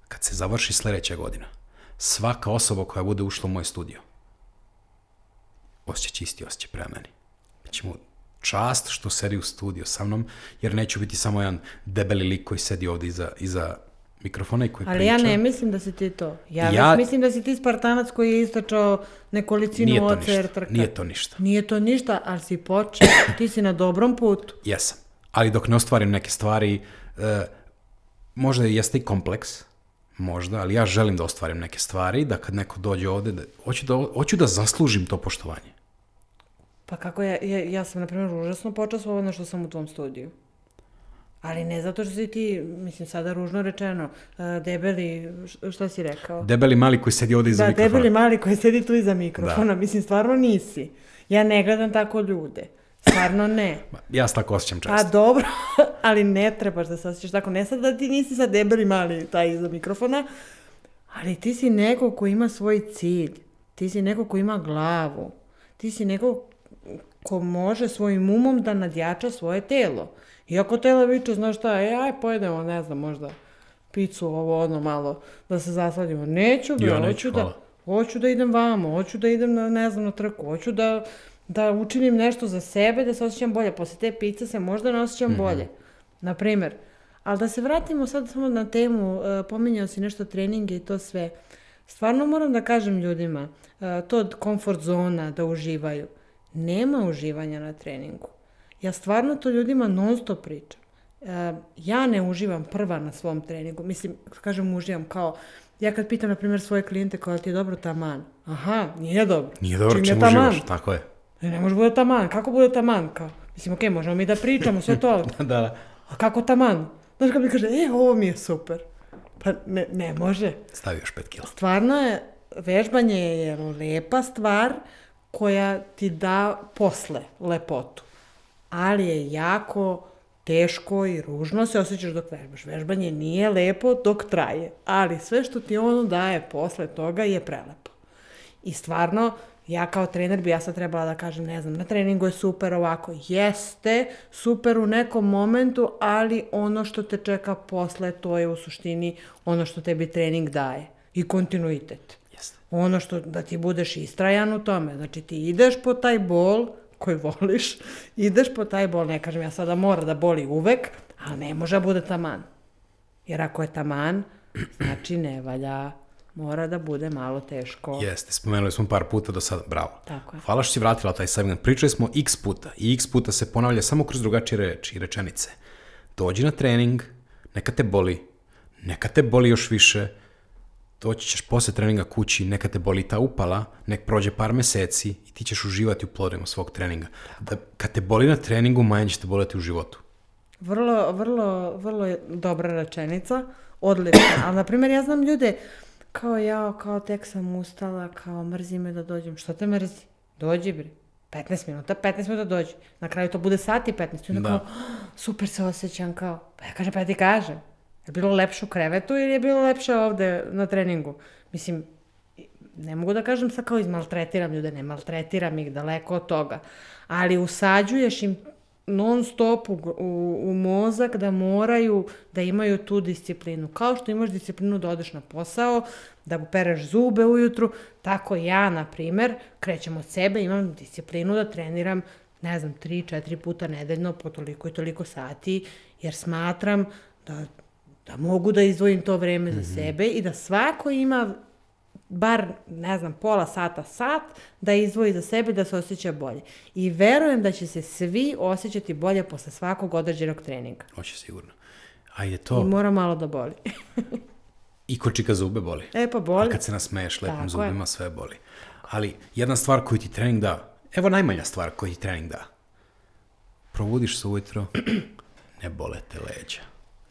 Kad se završi sledeća godina, svaka osoba koja bude ušla u moj studio osjeća isti osjećaj prema meni. Mi ćemo čast što sedi u studio sa mnom, jer neću biti samo jedan debeli lik koji sedi ovde iza mikrofona i koji priča. Ali ja ne mislim da si ti to. Ja mislim da si ti Spartanac koji je istračao nekolicinu OCR trka. Nije to ništa. Nije to ništa, ali si počeo. Ti si na dobrom putu. Jesam. Ali dok ne ostvarim neke stvari, možda jeste i kompleks, možda, ali ja želim da ostvarim neke stvari, da kad neko dođe ovde, hoću da zaslužim to poštovanje. Pa kako ja sam, na primjer, užasno počastvovana što sam u tvom studiju. Ali ne zato što si ti, mislim, sada ružno rečeno, debeli, šta si rekao? Debeli mali koji sedi ovde iza mikrofona. Da, debeli mali koji sedi tu iza mikrofona. Mislim, stvarno nisi. Ja ne gledam tako ljude. Stvarno ne. Ja se tako osjećam često. Pa dobro, ali ne trebaš da se osjećaš tako. Ne sad da ti nisi sad debeli mali taj iza mikrofona, ali ti si neko ko ima svoj cilj. Ti si neko ko ima glavu. Ti si neko ko može svojim umom da nadjača svoje telo. Iako telo viče, znaš šta, aj pojedemo, ne znam, možda picu, ovo, ono malo, da se zasladimo. Neću, hoću da... Hoću da idem vamo, hoću da idem na trku, hoću da učinim nešto za sebe, da se osjećam bolje. Posle te pice se možda ne osjećam bolje. Naprimer. Ali da se vratimo sad samo na temu, pominjao si nešto treninge i to sve. Stvarno moram da kažem ljudima, to komfort zona, da uživaju. Nema uživanja na treningu. Ja stvarno to ljudima non stop pričam. Ja ne uživam prva na svom treningu. Mislim, kažem uživam kao, ja kad pitam, na primjer, svoje klijente kao ti je dobro taman. Aha, nije dobro. Nije dobro, čim uživaš, tako je. Ne može bude taman, kako bude taman? Kao, mislim, okej, možemo mi da pričamo sve to, Da. A kako taman? Znaš kad mi kaže, ovo mi je super. Pa ne može. Stavi još 5 kila. Stvarno je, vežbanje je lepa stvar koja ti da posle lepotu. Ali je jako teško i ružno se osjećaš dok vežbaš. Vežbanje nije lepo dok traje, ali sve što ti ono daje posle toga je prelepo. I stvarno, ja kao trener bi ja sad trebala da kažem, ne znam, na treningu je super ovako. Jeste, super u nekom momentu, ali ono što te čeka posle, to je u suštini ono što tebi trening daje. I kontinuitet. Jeste. Ono što da ti budeš istrajan u tome. Znači ti ideš po taj bol koji voliš, ideš po taj bol, ne kažem ja sada mora da boli uvek, ali ne može da bude taman. Jer ako je taman, znači ne valja. Mora da bude malo teško. Jeste, spomenuli smo par puta do sada, bravo. Tako je. Hvala što si vratila taj segment. Pričali smo x puta i x puta se ponavlja samo kroz drugačije reči i rečenice. Dođi na trening, neka te boli još više, doći ćeš posle treninga kući, neka te boli ta upala, nek prođe par meseci i ti ćeš uživati u plodovima svog treninga. Kad te boli na treningu, manje će te boleti u životu. Vrlo je dobra rečenica, odlična. Ali, na primjer, ja znam ljude kao tek sam ustala, kao mrzi me da dođem. Što te mrzi? Dođi bre. 15 minuta dođi. Na kraju to bude sat i 15 minuta. Kao, super se osjećam kao. Pa ja ti kažem. Je bilo lepše u krevetu ili je bilo lepše ovde na treningu? Mislim, ne mogu da kažem sad kao izmaltretiram ljude, ne maltretiram ih, daleko od toga. Ali usađuješ im non stop u mozak da moraju da imaju tu disciplinu. Kao što imaš disciplinu da odeš na posao, da pereš zube ujutru, tako ja, na primer, krećem od sebe, imam disciplinu da treniram, ne znam, 3-4 puta nedeljno po toliko i toliko sati, jer smatram da mogu da izdvojim to vreme za sebe i da svako ima bar, ne znam, pola sata, sat, da izdvoji za sebe da se osjeća bolje. I verujem da će se svi osjećati bolje posle svakog određenog treninga. Hoće sigurno. Ajde to. I mora malo da boli. I ko čika zube boli. Pa boli. A kad se nasmeješ lepim zubima, sve boli. Ali jedna stvar koju ti trening da, evo najmanja stvar koju ti trening da. Probudiš se ujutro, ne bole te leđa,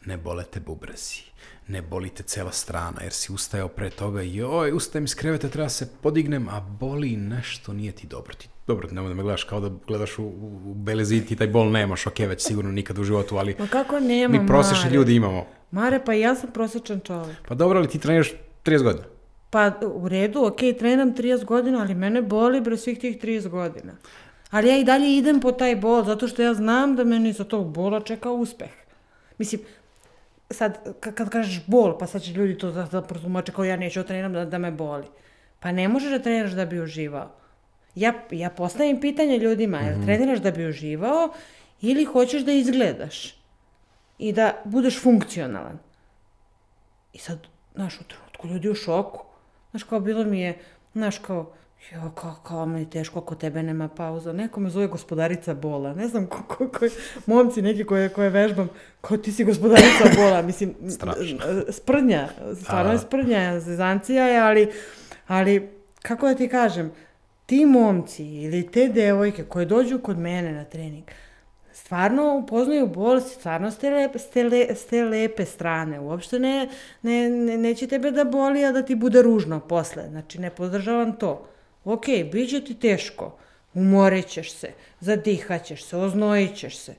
ne bole te bubrezi, ne boli te cela strana, jer si ustajao pre toga i ustajem iz kreveta, treba se podignem, a boli nešto, nije ti dobro. Dobro, nemoj da me gledaš kao da gledaš u bele zid, ti taj bol nemaš, već sigurno nikad u životu, ali ma kako nema, mi prosječni ljudi imamo. Mare, pa ja sam prosječan čovjek. Pa dobro, ali ti treniraš 30 godina. Pa u redu, treniram 30 godina, ali mene boli bre svih tih 30 godina. Ali ja i dalje idem po taj bol, zato što ja znam da meni sa tog bola čeka uspeh. Mislim, sad, kad kažeš bol, pa sad će ljudi to da protumače kao ja neću treniram da me boli. Pa ne možeš da treniraš da bi uživao. Ja postavim pitanje ljudima, jel treniraš da bi uživao ili hoćeš da izgledaš i da budeš funkcionalan. I sad, znaš, u trenutku ljudi u šoku. Znaš, kao bilo mi je, znaš, kao mi je teško ako tebe nema pauza. Neko me zove gospodarica bola. Ne znam momci neki koje vežbam, kao ti si gospodarica bola. Mislim, sprdnja, stvarno je sprdnja, zezancija je, ali kako da ti kažem, ti momci ili te devojke koje dođu kod mene na trening, stvarno upoznaju bol, stvarno ste lepe strane. Uopšte neće tebe da boli, a da ti bude ružno posle. Znači, ne podržavam to. Ok, bit će ti teško, umorit ćeš se, zadihat ćeš se, oznojit ćeš se,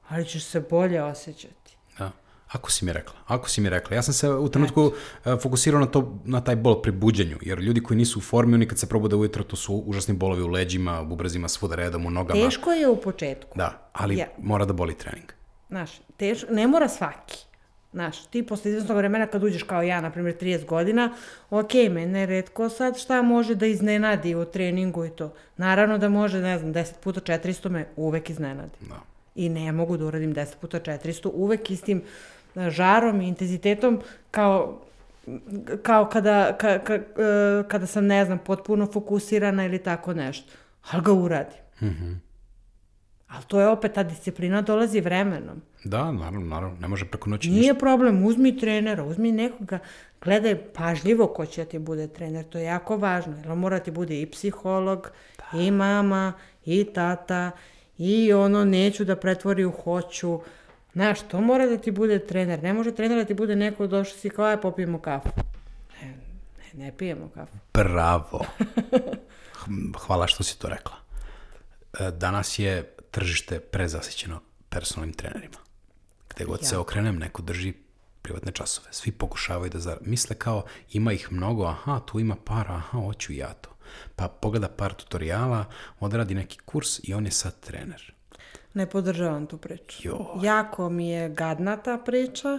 ali ćeš se bolje osjećati. Da, ako si mi rekla. Ja sam se u trenutku fokusirao na taj bol pri buđenju, jer ljudi koji nisu u formi, oni kad se probude ujutro, to su užasni bolovi u leđima, u bubrezima, svuda redom, u nogama. Teško je u početku. Da, ali mora da boli trening. Znaš, ne mora svaki, Znaš, ti posle izvesnog vremena kad uđeš kao ja, na primjer 30 godina, ok, mene retko sad šta može da iznenadi u treningu i to. Naravno da može, ne znam, 10 puta 400 me uvek iznenadi. Da. I ne mogu da uradim 10 puta 400 uvek istim žarom i intenzitetom kao kada sam, ne znam, potpuno fokusirana ili tako nešto. Ali ga uradim. Ali to je opet, ta disciplina dolazi vremenom. Da, naravno, ne može preko noći Nije problem, uzmi trenera, uzmi nekoga, gledaj pažljivo ko će ti bude trener, to je jako važno, jer on mora ti bude i psiholog, i mama, i tata, i neću da pretvori u hoću. Znaš, to mora da ti bude trener, ne može trener da ti bude neko došao si kao, popijemo kafu. Ne pijemo kafu. Bravo. Hvala što si to rekla. Danas je tržište prezasićeno personalnim trenerima. Gde god se okrenem, neko drži privatne časove. Svi pokušavaju da misle kao ima ih mnogo, aha, tu ima para, aha, hoću i ja to. Pa pogleda par tutoriala, odradi neki kurs i on je sad trener. Ne podržavam tu priču. Jako mi je gadna ta priča,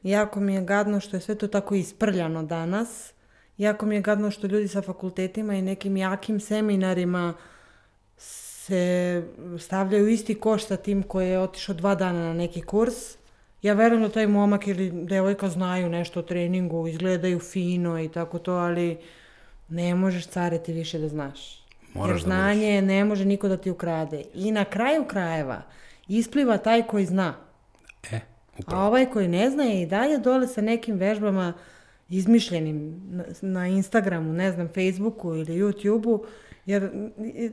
jako mi je gadno što je sve to tako isprljano danas, jako mi je gadno što ljudi sa fakultetima i nekim jakim seminarima se stavljaju isti koš sa tim koji je otišao 2 dana na neki kurs. Ja verujem da taj momak ili devojka znaju nešto o treningu, izgledaju fino i tako to, ali ne možeš cariti više da znaš. Jer znanje ne može niko da ti ukrade. I na kraju krajeva ispliva taj koji zna. Upravo. A ovaj koji ne zna je i dalje dole sa nekim vežbama izmišljenim na Instagramu, ne znam, Facebooku ili YouTubeu. Jer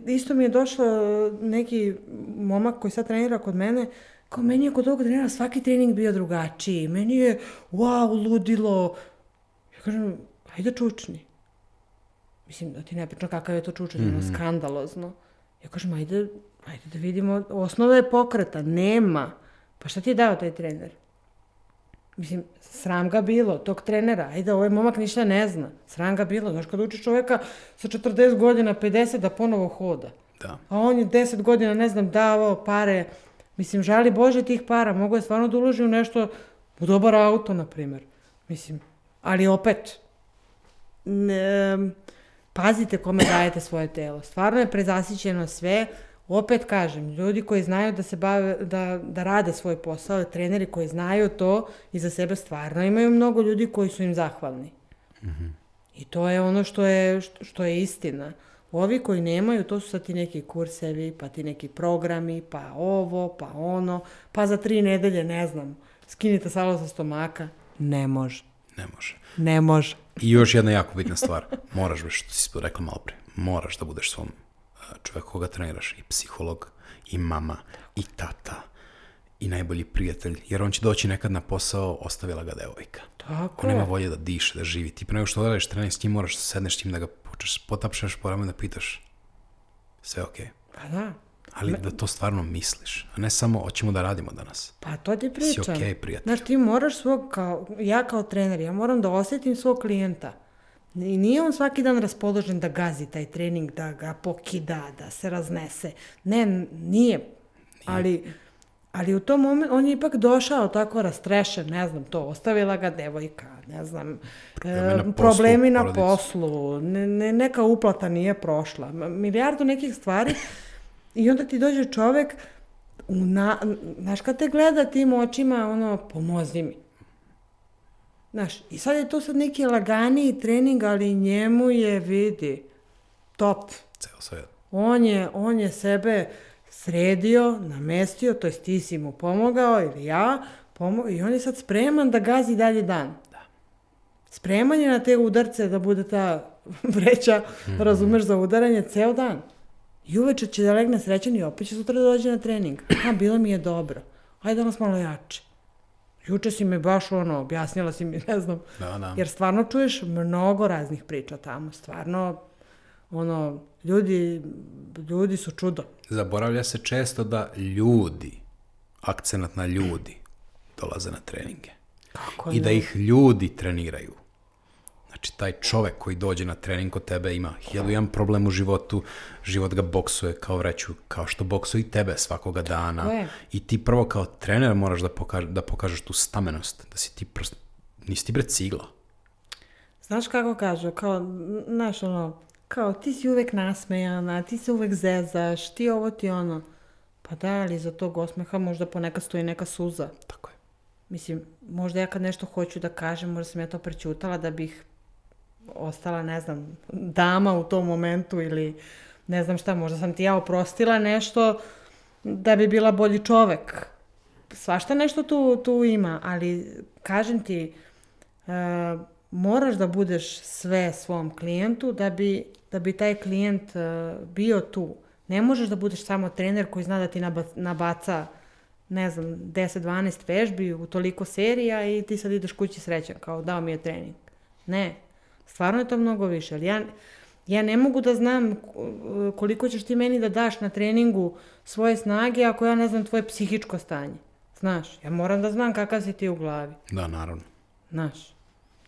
isto mi je došao neki momak koji sad trenira kod mene, kao meni je kod ovog trenera svaki trening bio drugačiji. Meni je, wow, ludilo. Ja kažem, ajde čučni. Mislim, da ti ne pričam kakav je to čučenje, skandalozno. Ja kažem, ajde da vidimo, osnova je pokreta, nema. Pa šta ti je dao taj trener? Mislim, sram ga bilo, tog trenera. Ajde, ovaj momak ništa ne zna. Sram ga bilo. Znaš, kad učiš čoveka sa 40 godina, 50, da ponovo hoda. Da. A on je 10 godina, ne znam, davao pare. Mislim, žali Bože tih para. Mogu je stvarno da uloži u nešto, u dobar auto, na primjer. Mislim, ali opet, pazite kome dajete svoje telo. Stvarno je prezasićeno sve. Opet kažem, ljudi koji znaju da se bave, da rade svoj posao, treneri koji znaju to i za sebe stvarno imaju mnogo ljudi koji su im zahvalni. I to je ono što je istina. Ovi koji nemaju, to su sad ti neki kursevi, pa ti neki programi, pa ovo, pa ono, pa za 3 nedelje, ne znam, skinite salo sa stomaka. Ne može. Ne može. I još jedna jako bitna stvar. Moraš, što si rekla malo pre, moraš da budeš svom čovjek koga treniraš, i psiholog, i mama, i tata, i najbolji prijatelj, jer on će doći nekad na posao, ostavila ga devojka. Tako on nema volje da diše, da živi. Ti pre nego što odrediš trening s njim, moraš da sedneš s njim, da ga potapšaš po ramenu, da pitaš sve okej. Pa da. Ali da to stvarno misliš, a ne samo hoćemo da radimo danas. Pa to ti pričam. Si okej, prijatelj. Znaš, ti moraš ja kao trener, ja moram da osjetim svog klijenta. I nije on svaki dan raspoložen da gazi taj trening, da ga pokida, da se raznese. Ne, nije. Ali u tom momentu, on je ipak došao tako rastrešen, ne znam to, ostavila ga devojka, ne znam, problemi na poslu, neka uplata nije prošla, milijardu nekih stvari i onda ti dođe čovek, znaš kad te gleda tim očima, pomozi mi. Znaš, i sad je to sad neki laganiji trening, ali njemu je, vidi, top. Ceo svet. On je sebe sredio, namestio, to jest ti si mu pomogao ili ja, i on je sad spreman da gazi dalje dan. Da. Spreman je na te udarce da bude ta vreća, razumeš, za udaranje ceo dan. I uveče će da legne srećan i opet će sutra da dođe na trening. Bilo mi je dobro. Ajde danas malo jače. Juče si mi baš objasnila si mi, ne znam. Da. Jer stvarno čuješ mnogo raznih priča tamo. Stvarno, ljudi su čudo. Zaboravlja se često da ljudi, akcenat na ljudi, dolaze na treninge. Kako I da ih ljudi treniraju. Znači, taj čovek koji dođe na trening kod tebe ima 1001 problem u životu, život ga boksuje kao vreću, kao što boksuje i tebe svakoga dana. I ti prvo kao trener moraš da pokažeš tu stamenost, da si ti prosto, nisi ti bre cigla. Znaš kako kažu, kao, znaš ono, kao ti si uvek nasmejana, ti se uvek zezaš, ti ovo ti ono. Pa da, ali iza tog osmeha možda ponekad stoji neka suza. Tako je. Mislim, možda ja kad nešto hoću da kažem, možda sam ja to prećutala da bih ostala, ne znam, dama u tom momentu ili ne znam šta, možda sam ti ja oprostila nešto da bi bila bolji čovek. Svašta nešto tu ima, ali kažem ti, moraš da budeš sve svom klijentu da bi taj klijent bio tu. Ne možeš da budeš samo trener koji zna da ti nabaca, ne znam, 10-12 vežbi u toliko serija i ti sad ideš kući srećan, kao dao mi je trening. Ne, stvarno je to mnogo više, ali ja ne mogu da znam koliko ćeš ti meni da daš na treningu svoje snage ako ja ne znam tvoje psihičko stanje. Znaš, ja moram da znam kakav si ti u glavi. Da, naravno. Znaš,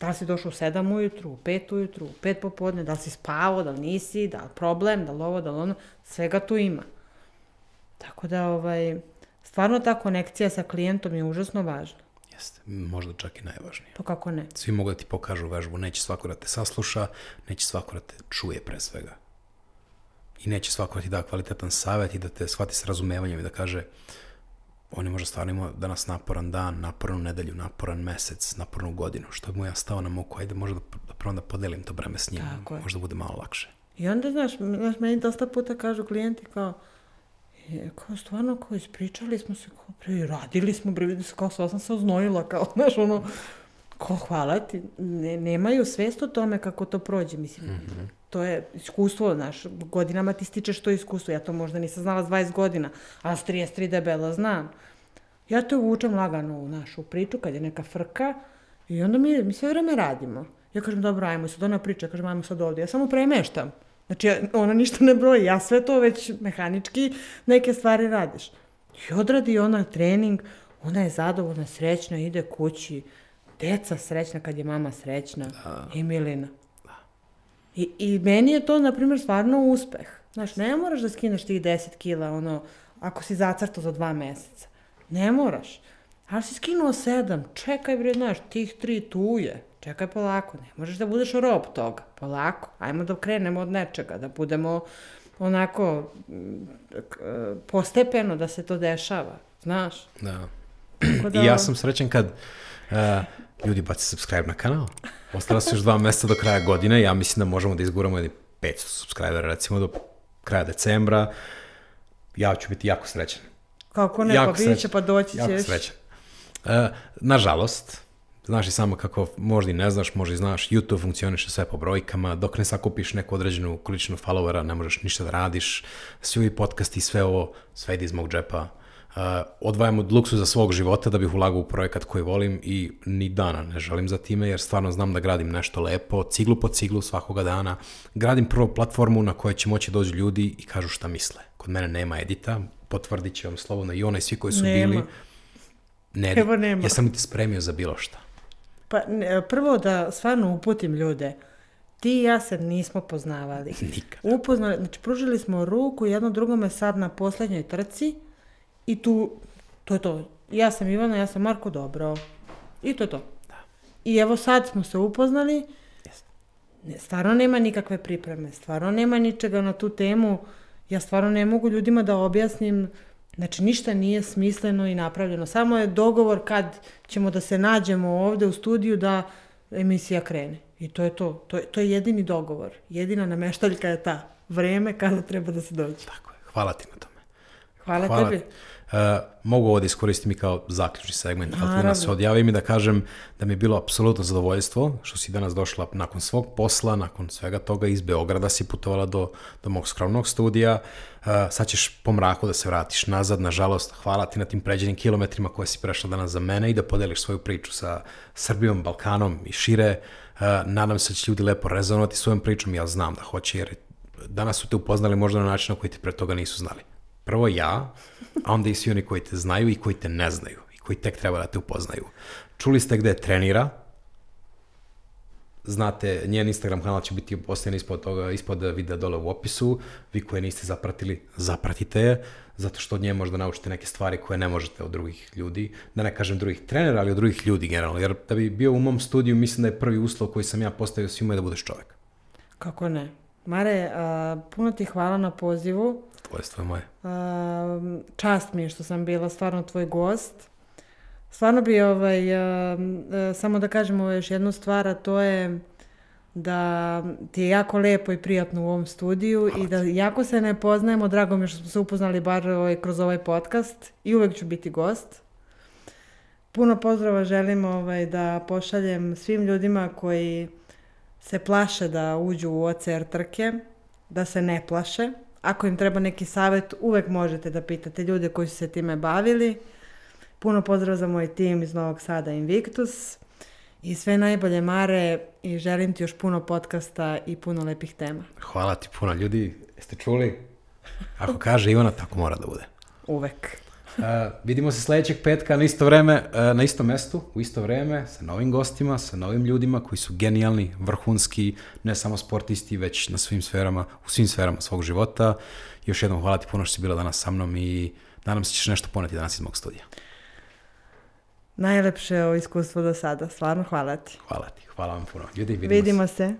da li si došao u 7 ujutru, u 5 ujutru, u 5 popodne, da li si spavao, da li nisi, da li problem, da li ovo, da li ono, svega tu ima. Tako da, stvarno ta konekcija sa klijentom je užasno važna. Jeste, možda čak i najvažnije. Pa kako ne? Svi mogu da ti pokažu vežbu, neće svako da te sasluša, neće svako da te čuje pre svega. I neće svako da ti da kvalitetan savjet i da te shvati s razumevanjem i da kaže on je možda stvarno imao danas naporan dan, napornu nedelju, naporan mesec, napornu godinu. Što bi mu ja stao na muku, ajde možda da prvo da podelim to breme s njim. Možda bude malo lakše. I onda, znaš, meni dosta puta kažu klijenti kao stvarno, kao ispričali smo se, kao radili smo, vidi se, kao sva sam se oznojila, kao, znaš, ono, kao hvala ti, nemaju svest o tome kako to prođe, mislim, to je iskustvo, znaš, godinama ti stičeš to iskustvo, ja to možda nisam znala s 20 godina, a s 33 debela znam. Ja to uvučem lagano u našu priču, kad je neka frka, i onda mi sve vreme radimo. Ja kažem, dobro, ajmo sad ona priča, kažem, ajmo sad ovdje, ja samo premeštam. Znači, ona ništa ne broji, ja sve to već mehanički neke stvari radiš. I odradi ona trening, ona je zadovoljna, srećna, ide kući, deca srećna kad je mama srećna, i Milina. I meni je to, na primjer, stvarno uspeh. Znaš, ne moraš da skineš tih 10 kila, ono, ako si zacrtao za 2 meseca. Ne moraš. Ali si skinuo 7, čekaj, bre, znaš, tih 3 tu je. Čekaj polako, ne možeš da budeš rob toga. Polako, ajmo da krenemo od nečega, da budemo onako postepeno da se to dešava, znaš. Da. I ja sam srećan kad ljudi baci subscribe na kanal. Ostala su još 2 meseca do kraja godine, ja mislim da možemo da izguramo 500 subscribera, recimo do kraja decembra. Ja ću biti jako srećan. Kako ne, pa vidit će, pa doći ćeš. Jako srećan. Nažalost, znaš i samo kako možda i ne znaš, možda i znaš, YouTube funkcioniše sve po brojkama, dok ne sakupiš neku određenu količinu followera, ne možeš ništa da radiš, svi ovi podcasti i sve ovo, sve ide iz mog džepa. Odvajam od luksuza svog života da bih ulagao u projekat koji volim i ni dana ne želim za time, jer stvarno znam da gradim nešto lepo, ciglu po ciglu svakoga dana. Gradim prvo platformu na kojoj će moći dođu ljudi i kažu šta misle. Kod mene nema edita, potvrdit će vam slobodno i ona i svi koji su bili. Nema. Ja sam ti spremio za bilo šta. Pa prvo da stvarno uputim ljude. Ti i ja se nismo poznavali. Nikada. Znači, pružili smo ruku jedno drugome sad na posljednjoj trci i to je to. Ja sam Ivana, ja sam Marko, dobro. I to je to. Da. I evo sad smo se upoznali. Stvarno nema nikakve pripreme. Stvarno nema ničega na tu temu. Ja stvarno ne mogu ljudima da objasnim. Znači, ništa nije smisleno i napravljeno. Samo je dogovor kad ćemo da se nađemo ovdje u studiju da emisija krene. I to je to. To je jedini dogovor. Jedina nameštaljka je ta. Vreme kada treba da se dođe. Tako je. Hvala ti na tome. Hvala tebi. Mogu ovo da iskoristim i kao zaključni segment, ali da se odjavim i da kažem da mi je bilo apsolutno zadovoljstvo što si danas došla nakon svog posla, nakon svega toga iz Beograda si putovala do mog skromnog studija. Sad ćeš po mraku da se vratiš nazad, nažalost, hvala ti na tim pređenim kilometrima koje si prešla danas za mene i da podeliš svoju priču sa Srbijom, Balkanom i šire. Nadam se da će ljudi lepo rezonovati svojom pričom, ja znam da hoće, jer danas su te upoznali možda na način na koji te pre toga nisu znali. Prvo ja, a onda i svi oni koji te znaju i koji te ne znaju i koji tek treba da te upoznaju. Čuli ste gde trenira, znate, njen Instagram kanal će biti ostavljen ispod videa dole u opisu. Vi koje niste zapratili, zapratite je, zato što od nje možda naučite neke stvari koje ne možete od drugih ljudi. Da ne kažem drugih trenera, ali od drugih ljudi generalno. Jer da bi bio u mom studiju, mislim da je prvi uslov koji sam ja postavio svima je da budeš čovjek. Kako ne? Mare, puno ti hvala na pozivu. Tvojstvo je moje. Čast mi je što sam bila stvarno tvoj gost. Stvarno bi samo da kažem još jednu stvar, a to je da ti je jako lepo i prijatno u ovom studiju i da jako se ne poznajemo, drago mi je što smo se upoznali bar kroz ovaj podcast i uvek ću biti gost. Puno pozdrava želim da pošaljem svim ljudima koji se plaše da uđu u OCR trke, da se ne plaše. Ako im treba neki savjet, uvek možete da pitate ljude koji su se time bavili. Puno pozdrav za moj tim iz Novog Sada Invictus i sve najbolje, Mare, i želim ti još puno podcasta i puno lepih tema. Hvala ti puno, ljudi. Jeste čuli? Ako kaže Ivana, tako mora da bude. Uvek. Vidimo se sljedećeg petka na isto vreme, na istom mestu, u isto vreme, sa novim gostima, sa novim ljudima koji su genijalni, vrhunski, ne samo sportisti, već na svim sferama, u svim sferama svog života. Još jednom hvala ti puno što si bila danas sa mnom i nadam se ćeš nešto poneti danas iz mog studija. Najlepše iskustvo do sada, stvarno hvala ti. Hvala ti, hvala vam puno. Ljudi, vidimo se.